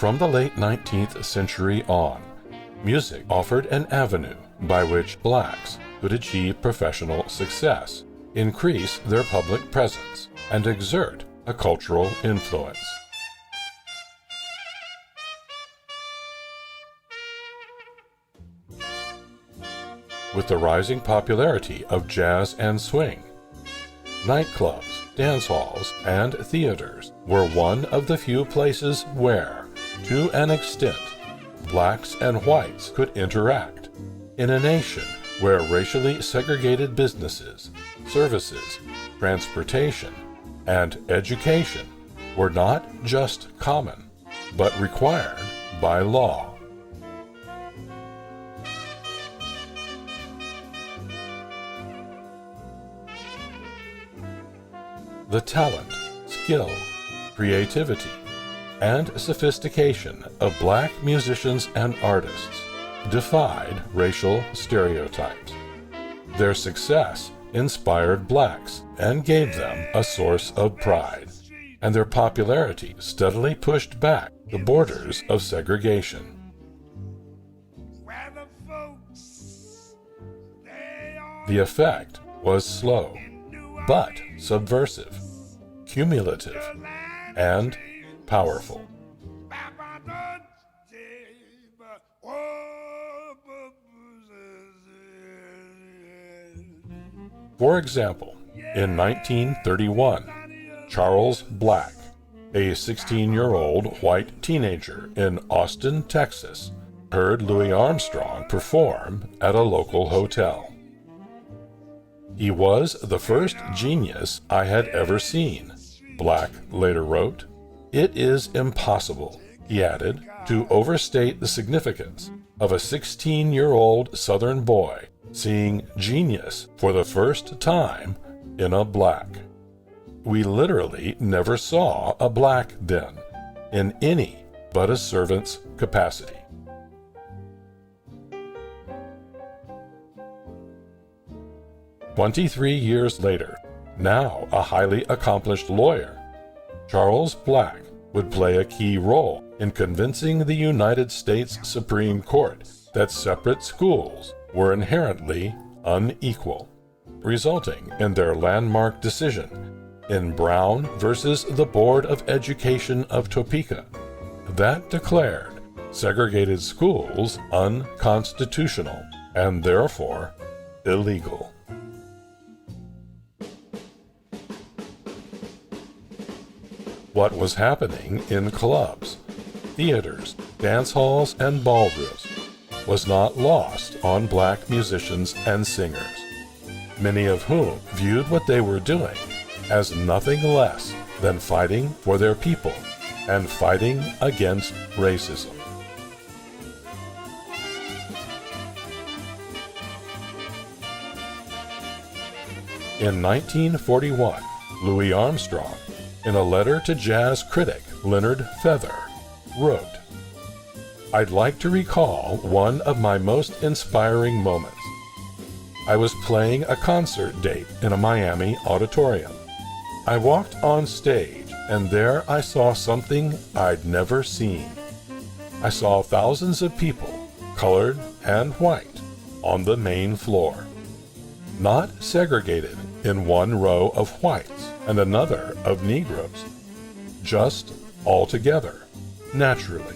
From the late 19th century on, music offered an avenue by which blacks could achieve professional success, increase their public presence, and exert a cultural influence. With the rising popularity of jazz and swing, nightclubs dance halls, and theaters were one of the few places where, to an extent, blacks and whites could interact in a nation where racially segregated businesses, services, transportation, and education were not just common, but required by law. The talent, skill, creativity, and sophistication of black musicians and artists defied racial stereotypes. Their success inspired blacks and gave them a source of pride, and their popularity steadily pushed back the borders of segregation. The effect was slow, but subversive, cumulative, and powerful. For example, in 1931, Charles Black, a 16-year-old white teenager in Austin, Texas, heard Louis Armstrong perform at a local hotel. "He was the first genius I had ever seen," Black later wrote. "It is impossible," he added, "to overstate the significance of a 16-year-old Southern boy seeing genius for the first time in a black. We literally never saw a black then, in any but a servant's capacity." "23 years later, now a highly accomplished lawyer, Charles Black would play a key role in convincing the United States Supreme Court that separate schools were inherently unequal, resulting in their landmark decision in Brown versus the Board of Education of Topeka that declared segregated schools unconstitutional and therefore illegal. What was happening in clubs, theaters, dance halls, and ballrooms was not lost on black musicians and singers, many of whom viewed what they were doing as nothing less than fighting for their people and fighting against racism. In 1941, Louis Armstrong, in a letter to jazz critic Leonard Feather, wrote, "I'd like to recall one of my most inspiring moments. I was playing a concert date in a Miami auditorium. I walked on stage, and there I saw something I'd never seen. I saw thousands of people, colored and white, on the main floor, not segregated in one row of whites and another of Negroes, just all together, naturally.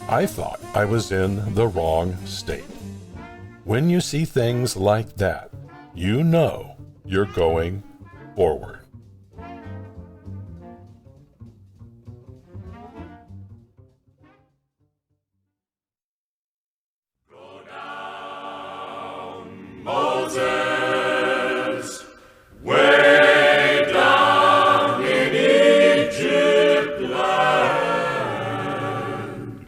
I thought I was in the wrong state. When you see things like that, you know you're going forward." Moses, way down in Egypt land.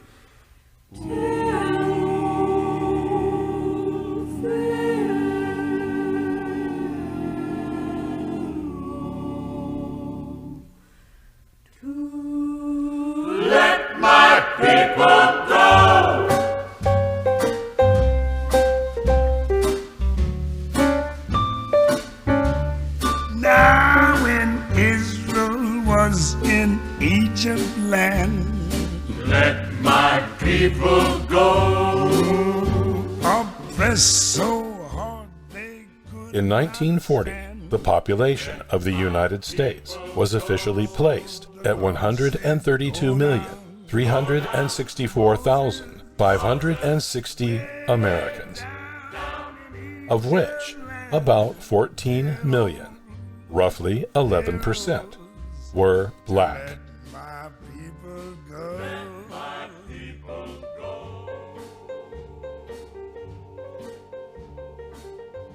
Let my people go. In Egypt land, let my people go. Oppressed so hard they could. In 1940, the population of the United States was officially placed at 132,364,560 Americans, of which about 14 million, roughly 11%, were black.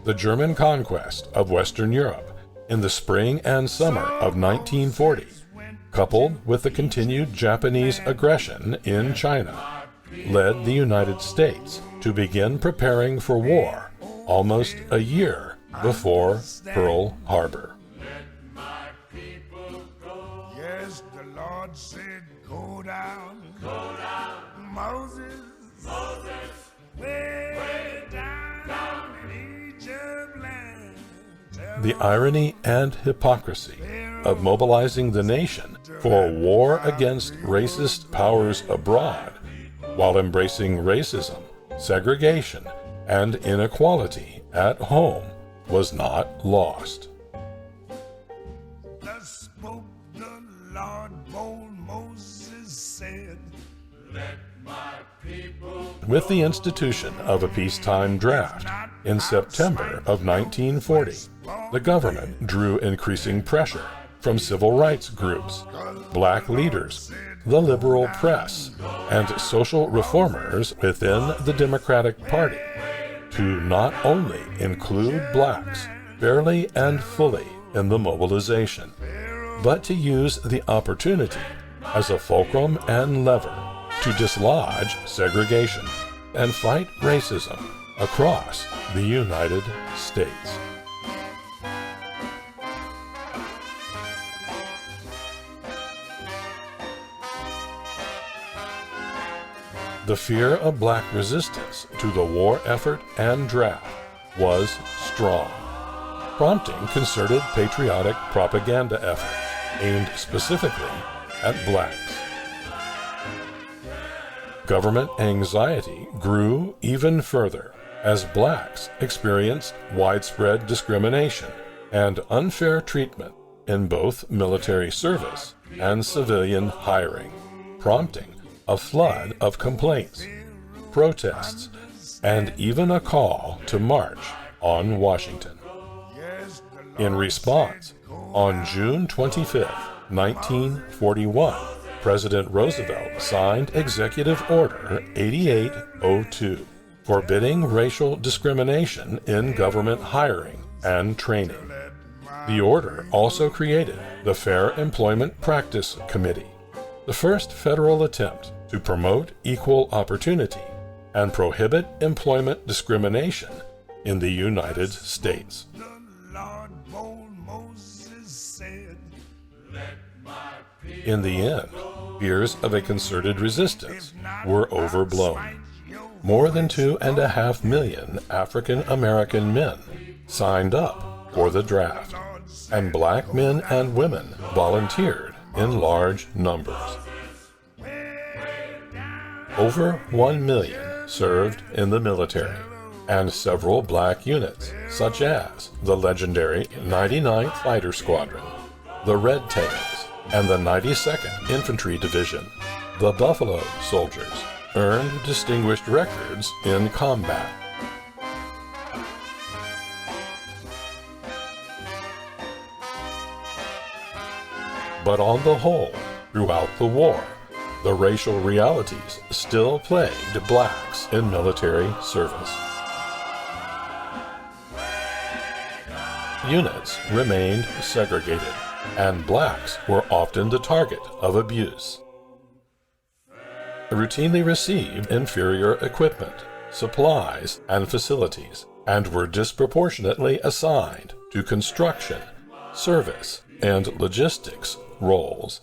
The German conquest of Western Europe in the spring and summer of 1940, coupled with the continued Japanese aggression in China, led the United States to begin preparing for war almost a year before Pearl Harbor. Yes, the Lord said, go down, Moses, way down in Egypt land. The irony and hypocrisy of mobilizing the nation for war against racist powers abroad while embracing racism, segregation, and inequality at home was not lost. Thus spoke the Lord, bold Moses said, let my people With the institution of a peacetime draft in September of 1940, the government drew increasing pressure from civil rights groups, black leaders, the liberal press, and social reformers within the Democratic Party to not only include blacks fairly and fully in the mobilization, but to use the opportunity as a fulcrum and lever to dislodge segregation and fight racism across the United States. The fear of black resistance to the war effort and draft was strong, prompting concerted patriotic propaganda efforts aimed specifically at blacks. Government anxiety grew even further as blacks experienced widespread discrimination and unfair treatment in both military service and civilian hiring, prompting a flood of complaints, protests, and even a call to march on Washington. In response, on June 25, 1941, President Roosevelt signed Executive Order 8802, forbidding racial discrimination in government hiring and training. The order also created the Fair Employment Practice Committee, the first federal attempt to promote equal opportunity and prohibit employment discrimination in the United States. In the end, fears of a concerted resistance were overblown. More than 2.5 million African American men signed up for the draft, and black men and women volunteered in large numbers. Over 1 million served in the military, and several black units, such as the legendary 99th Fighter Squadron, the Red Tails, and the 92nd Infantry Division, the Buffalo Soldiers, earned distinguished records in combat. But on the whole, throughout the war, the racial realities still plagued blacks in military service. Units remained segregated, and blacks were often the target of abuse. They routinely received inferior equipment, supplies, and facilities, and were disproportionately assigned to construction, service, and logistics roles.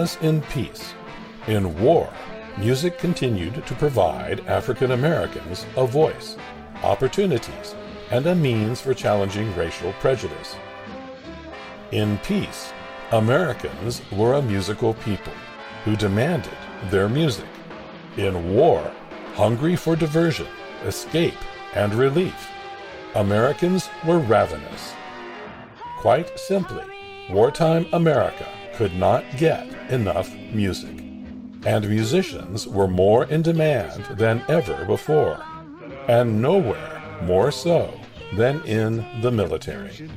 as in peace. In war, music continued to provide African Americans a voice, opportunities, and a means for challenging racial prejudice. In peace, Americans were a musical people who demanded their music. In war, hungry for diversion, escape, and relief, Americans were ravenous. Quite simply, wartime America could not get enough music, and musicians were more in demand than ever before, and nowhere more so than in the military.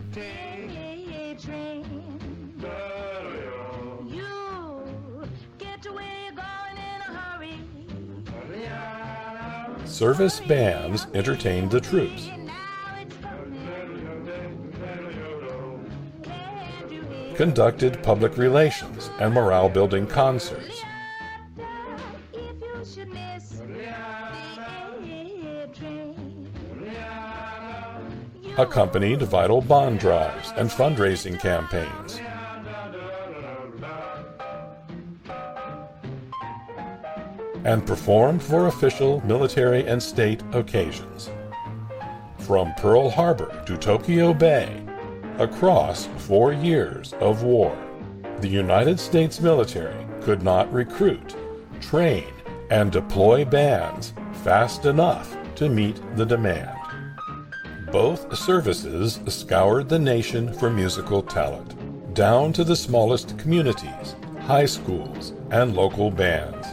Service bands entertained the troops. Conducted public relations and morale-building concerts. Accompanied vital bond drives and fundraising campaigns. And performed for official military and state occasions. From Pearl Harbor to Tokyo Bay, across 4 years of war, the United States military could not recruit, train, and deploy bands fast enough to meet the demand. Both services scoured the nation for musical talent, down to the smallest communities, high schools, and local bands.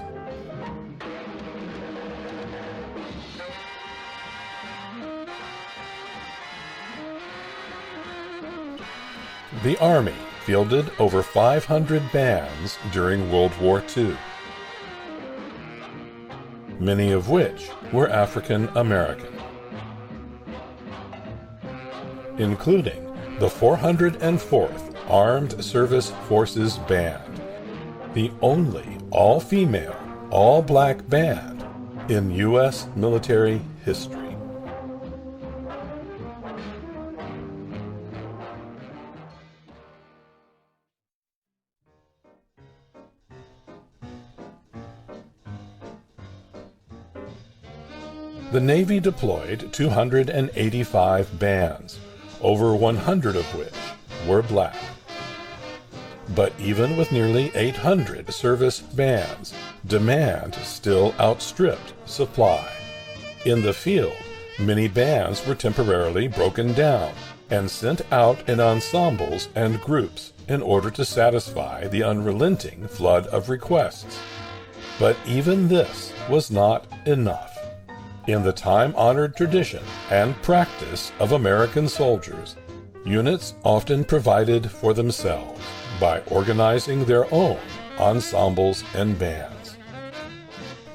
The Army fielded over 500 bands during World War II, many of which were African American, including the 404th Armed Service Forces Band, the only all-female, all-black band in U.S. military history. The Navy deployed 285 bands, over 100 of which were black. But even with nearly 800 service bands, demand still outstripped supply. In the field, many bands were temporarily broken down and sent out in ensembles and groups in order to satisfy the unrelenting flood of requests. But even this was not enough. In the time-honored tradition and practice of American soldiers, units often provided for themselves by organizing their own ensembles and bands.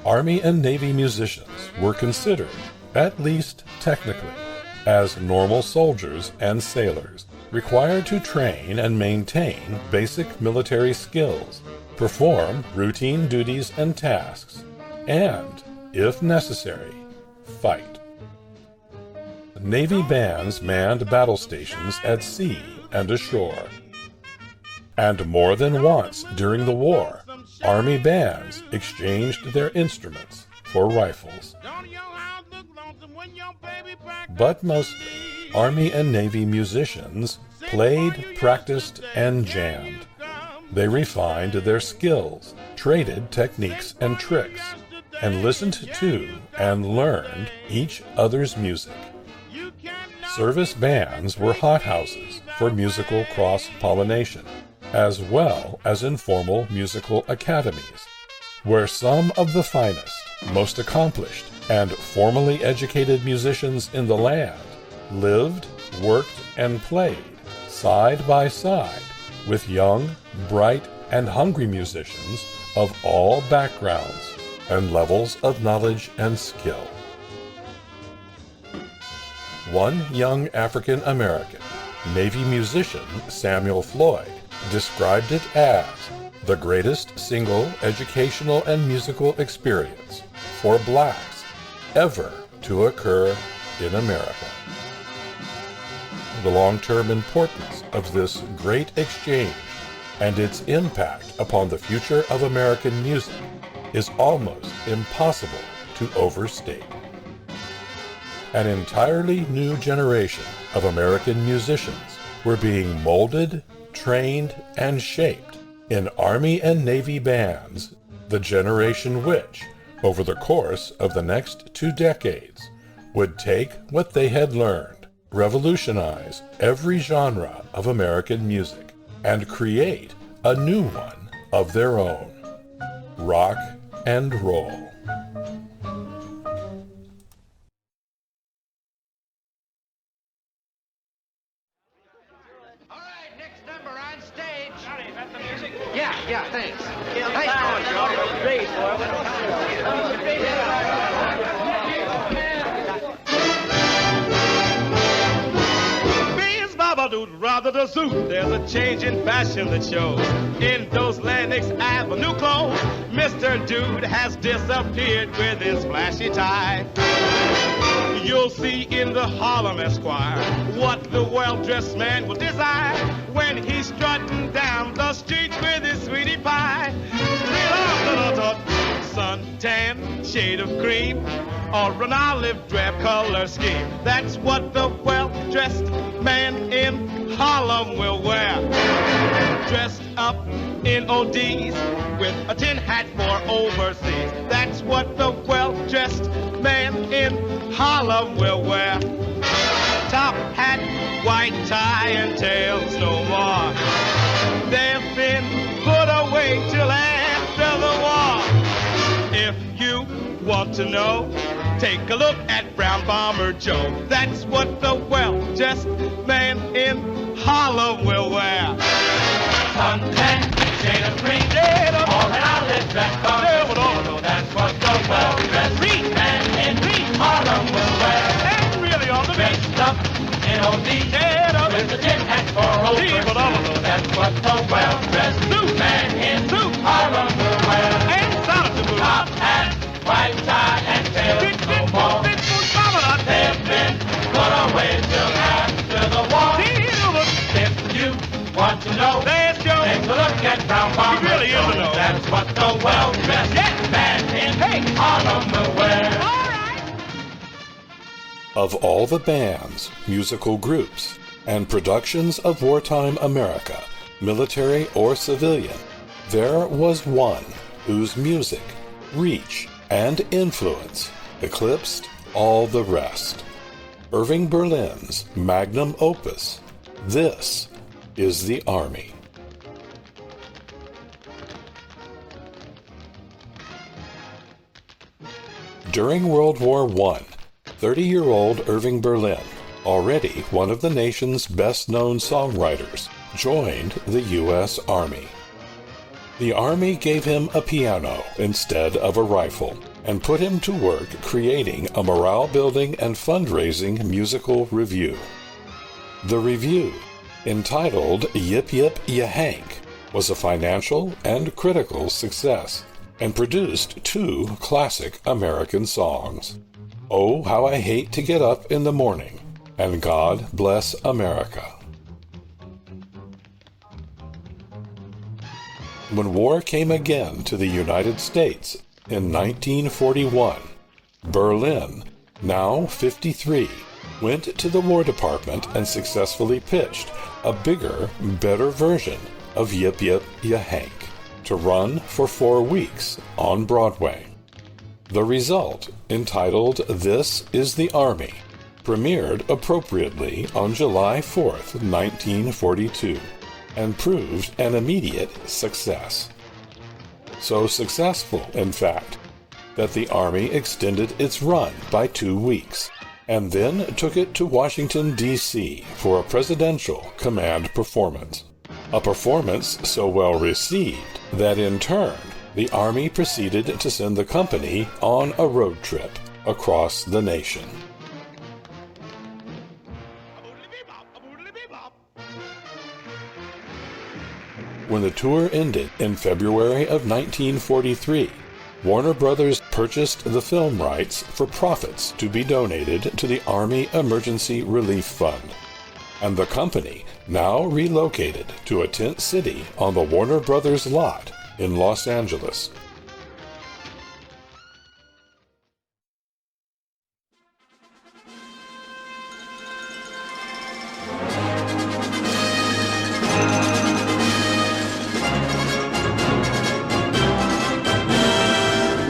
Army and Navy musicians were considered, at least technically, as normal soldiers and sailors, required to train and maintain basic military skills, perform routine duties and tasks, and, if necessary, fight. Navy bands manned battle stations at sea and ashore. And more than once during the war, Army bands exchanged their instruments for rifles. But mostly, Army and Navy musicians played, practiced, and jammed. They refined their skills, traded techniques and tricks, and listened to and learned each other's music. Service bands were hothouses for musical cross-pollination, as well as informal musical academies, where some of the finest, most accomplished, and formally educated musicians in the land lived, worked, and played side by side with young, bright, and hungry musicians of all backgrounds and levels of knowledge and skill. One young African American Navy musician, Samuel Floyd, described it as the greatest single educational and musical experience for blacks ever to occur in America. The long-term importance of this great exchange and its impact upon the future of American music is almost impossible to overstate. An entirely new generation of American musicians were being molded, trained, and shaped in Army and Navy bands, the generation which, over the course of the next 2 decades, would take what they had learned, revolutionize every genre of American music, and create a new one of their own: rock and roll. Yeah, thanks. Nice going, Joe. Great, Rather the zoot, there's a change in fashion that shows. In those Lennox Avenue clothes, Mr. Dude has disappeared with his flashy tie. You'll see in the Harlem Esquire what the well-dressed man will desire when he's strutting down the street with his sweetie pie. Suntan, shade of cream, or an olive drab color scheme. That's what the well-dressed man in Harlem will wear. Dressed up in ODs with a tin hat for overseas. That's what the well-dressed man in Harlem will wear. Top hat, white tie, and tails no more. They've been put away till after the war. If you want to know, take a look at Brown Bomber Joe. That's what the well-dressed man in Harlem will wear. Suntan, shade of green, or an olive drab color. That's what the well-dressed man in Harlem will wear. And really on the dressed up in OD, with a tin hat for overseas. That's what the well-dressed man in Harlem will wear. Top hat, white tie, and tails no more. They've been put away till after the war. If you want to know, take a look at Brown Bomber Joe. That's what the well-dressed man in Harlem will wear. Of all the bands, musical groups, and productions of wartime America, military or civilian, there was one whose music, reach, and influence eclipsed all the rest. Irving Berlin's magnum opus, This is the Army. During World War I, 30-year-old Irving Berlin, already one of the nation's best-known songwriters, joined the U.S. Army. The Army gave him a piano instead of a rifle and put him to work creating a morale-building and fundraising musical revue. The revue, entitled Yip Yip Ya Hank, was a financial and critical success and produced 2 classic American songs, Oh, How I Hate to Get Up in the Morning and God Bless America. When war came again to the United States in 1941, Berlin, now 53, went to the War Department and successfully pitched a bigger, better version of Yip Yip Ya Hank to run for 4 weeks on Broadway. The result, entitled This is the Army, premiered appropriately on July 4th, 1942. And proved an immediate success. So successful, in fact, that the Army extended its run by 2 weeks, and then took it to Washington, D.C. for a presidential command performance. A performance so well received that in turn, the Army proceeded to send the company on a road trip across the nation. When the tour ended in February of 1943, Warner Brothers purchased the film rights for profits to be donated to the Army Emergency Relief Fund. and the company now relocated to a tent city on the Warner Brothers lot in Los Angeles.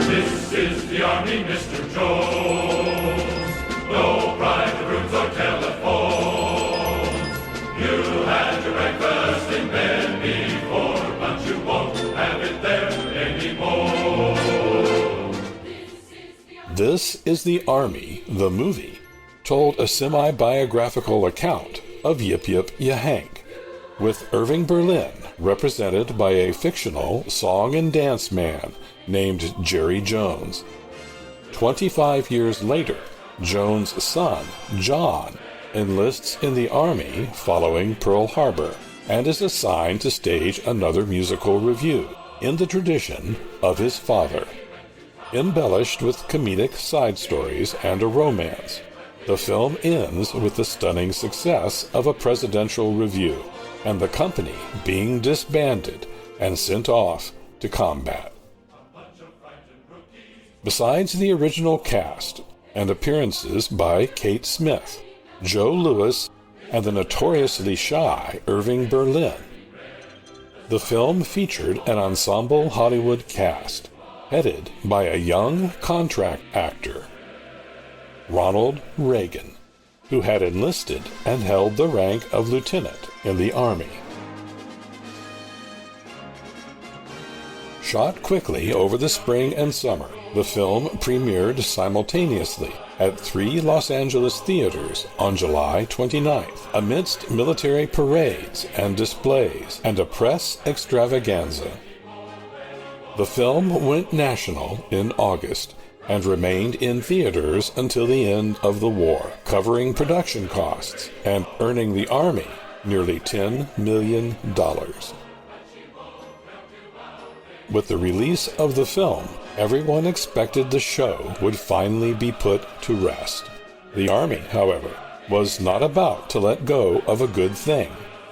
This is the Army, Mr. Jones. No private rooms or telephones. You had your breakfast in bed before, but you won't have it there anymore. This is the Army, the movie, told a semi-biographical account of Yip Yip Yahank, with Irving Berlin represented by a fictional song and dance man named Jerry Jones. 25 years later, Jones' son, John, enlists in the Army following Pearl Harbor and is assigned to stage another musical revue in the tradition of his father. Embellished with comedic side stories and a romance, the film ends with the stunning success of a presidential review and the company being disbanded and sent off to combat. Besides the original cast and appearances by Kate Smith, Joe Louis, and the notoriously shy Irving Berlin, the film featured an ensemble Hollywood cast headed by a young contract actor, Ronald Reagan, who had enlisted and held the rank of lieutenant in the Army. Shot quickly over the spring and summer, the film premiered simultaneously at 3 Los Angeles theaters on July 29th, amidst military parades and displays and a press extravaganza. The film went national in August and remained in theaters until the end of the war, covering production costs and earning the Army nearly $10 million. With the release of the film, everyone expected the show would finally be put to rest. The Army, however, was not about to let go of a good thing,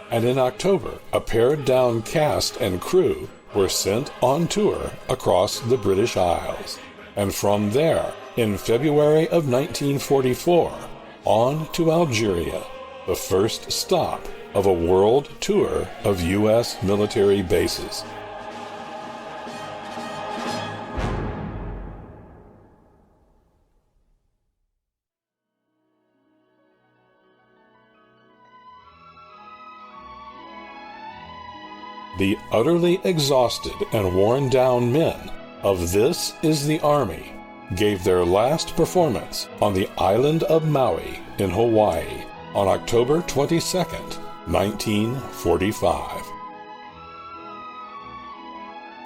and in October, a pared-down cast and crew were sent on tour across the British Isles, and from there, in February of 1944, on to Algeria, the first stop of a world tour of U.S. military bases. The utterly exhausted and worn-down men of This Is the Army gave their last performance on the island of Maui in Hawaii on October 22, 1945.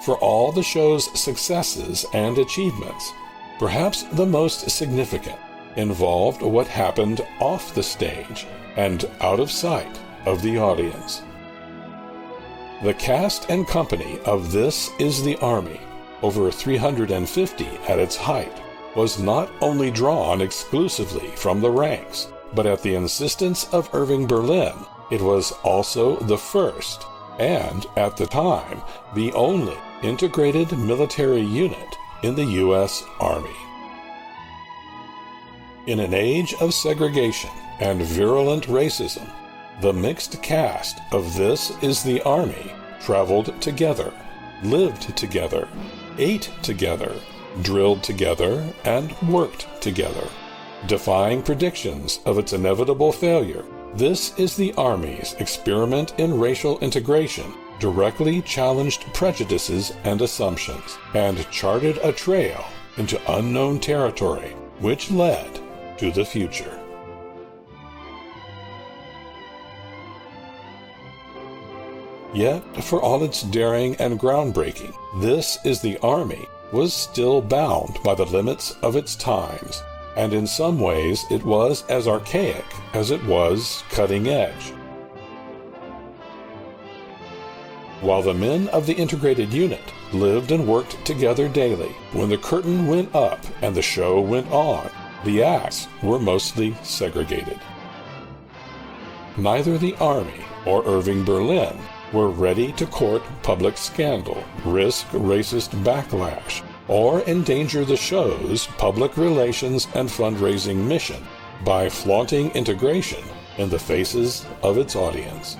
For all the show's successes and achievements, perhaps the most significant involved what happened off the stage and out of sight of the audience. The cast and company of This Is the Army, over 350 at its height, was not only drawn exclusively from the ranks, but at the insistence of Irving Berlin, it was also the first, and at the time, the only integrated military unit in the U.S. Army. In an age of segregation and virulent racism, the mixed cast of This Is the Army traveled together, lived together, ate together, drilled together, and worked together. Defying predictions of its inevitable failure, This Is the Army's experiment in racial integration directly challenged prejudices and assumptions, and charted a trail into unknown territory, which led to the future. Yet, for all its daring and groundbreaking, This Is the Army was still bound by the limits of its times, and in some ways it was as archaic as it was cutting edge. While the men of the integrated unit lived and worked together daily, when the curtain went up and the show went on, the acts were mostly segregated. neither the Army or Irving Berlin were ready to court public scandal, risk racist backlash, or endanger the show's public relations and fundraising mission by flaunting integration in the faces of its audience.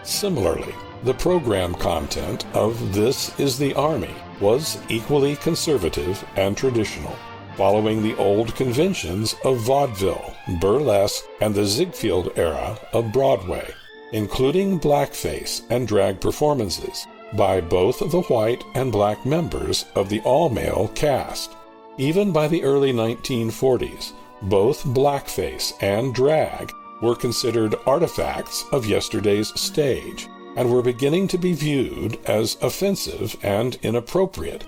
Similarly, the program content of This Is the Army was equally conservative and traditional, following the old conventions of vaudeville, burlesque, and the Ziegfeld era of Broadway, including blackface and drag performances by both the white and black members of the all-male cast. Even by the early 1940s, both blackface and drag were considered artifacts of yesterday's stage and were beginning to be viewed as offensive and inappropriate.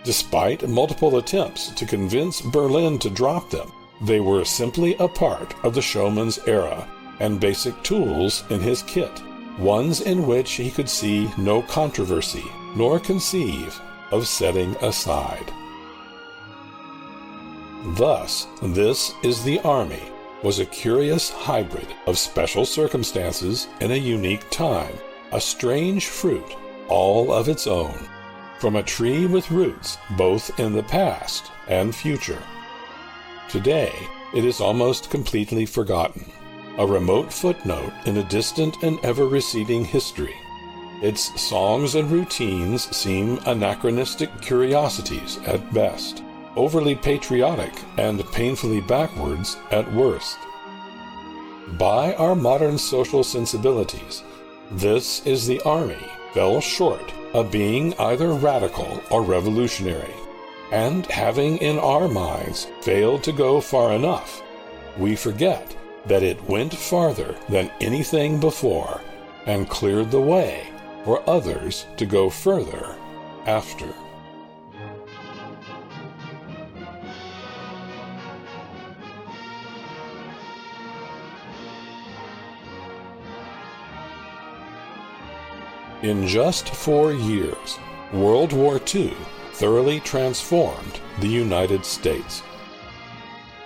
Despite multiple attempts to convince Berlin to drop them, they were simply a part of the showman's era and basic tools in his kit, ones in which he could see no controversy nor conceive of setting aside. Thus, This Is the Army was a curious hybrid of special circumstances in a unique time, a strange fruit all of its own, from a tree with roots both in the past and future. Today, it is almost completely forgotten, a remote footnote in a distant and ever-receding history. Its songs and routines seem anachronistic curiosities at best, overly patriotic and painfully backwards at worst. By our modern social sensibilities, This Is the Army fell short of being either radical or revolutionary, and having in our minds failed to go far enough, we forget that it went farther than anything before and cleared the way for others to go further after. In just 4 years, World War II thoroughly transformed the United States.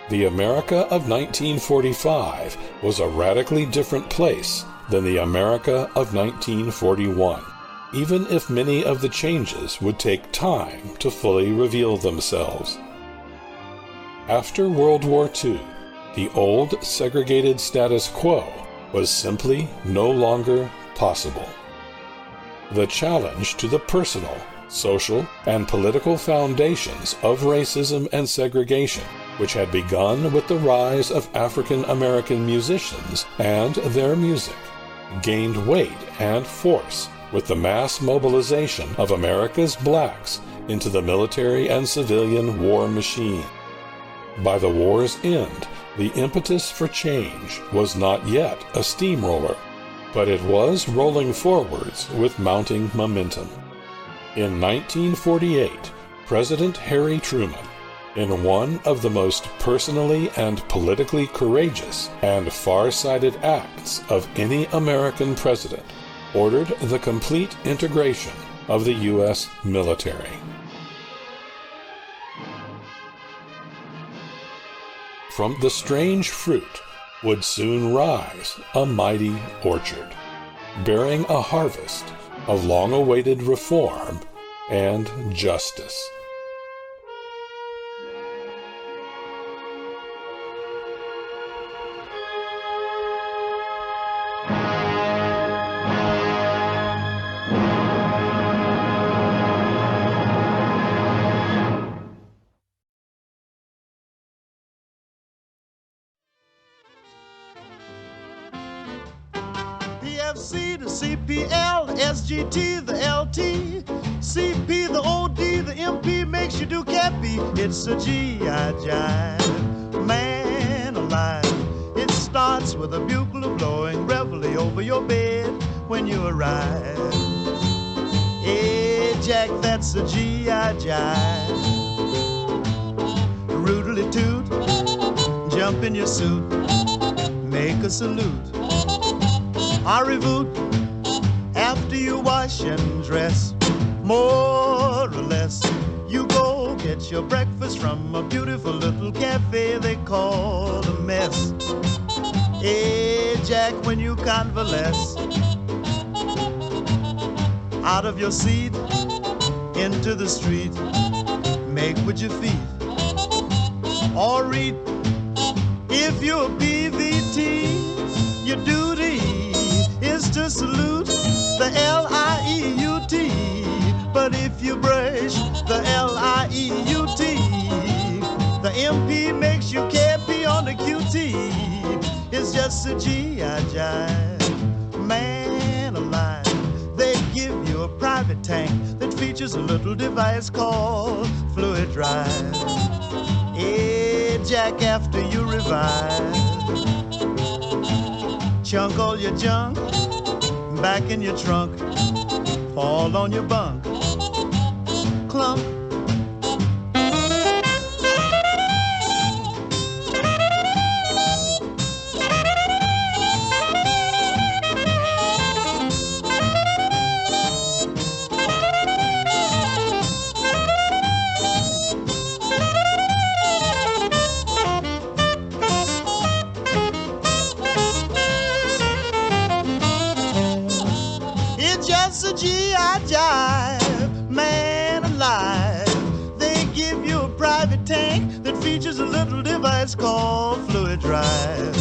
The America of 1945 was a radically different place than the America of 1941, even if many of the changes would take time to fully reveal themselves. After World War II, the old segregated status quo was simply no longer possible. The challenge to the personal, social, and political foundations of racism and segregation, which had begun with the rise of African American musicians and their music, gained weight and force with the mass mobilization of America's blacks into the military and civilian war machine. By the war's end, the impetus for change was not yet a steamroller, but it was rolling forwards with mounting momentum. In 1948, President Harry Truman, in one of the most personally and politically courageous and far-sighted acts of any American president, ordered the complete integration of the U.S. military. From the strange fruit would soon rise a mighty orchard, bearing a harvest of long-awaited reform and justice. PFC, the CPL, the SGT, the LT, CP, the OD, the MP makes you do cappy. It's a G.I. jive, man alive. It starts with a bugle blowing reveille over your bed when you arrive. Hey, Jack, that's a G.I. jive. Roodly toot, jump in your suit, make a salute. Arrivoot, after you wash and dress, more or less, you go get your breakfast from a beautiful little cafe they call the Mess. Hey, Jack, when you convalesce out of your seat into the street, make with your feet or read. If you're PVT, your duty is to salute the L-I-E-U-T. But if you brush the L-I-E-U-T, the MP makes you KP on the QT. It's just a G.I. jive, man alive. They give you a private tank that features a little device called fluid drive. Hey, Jack, after you revive, chunk all your junk back in your trunk, fall on your bunk, clunk. G.I. jive, man alive. They give you a private tank that features a little device called fluid drive.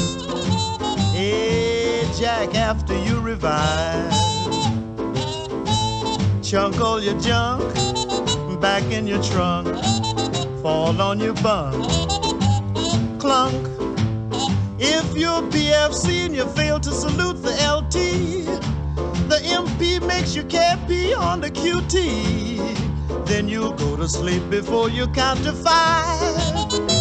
Hey, Jack, after you revive, chunk all your junk back in your trunk, fall on your bunk, clunk. If you're PFC and you fail to salute the LT, the MP makes you KP on the QT. Then you'll go to sleep before you count to 5.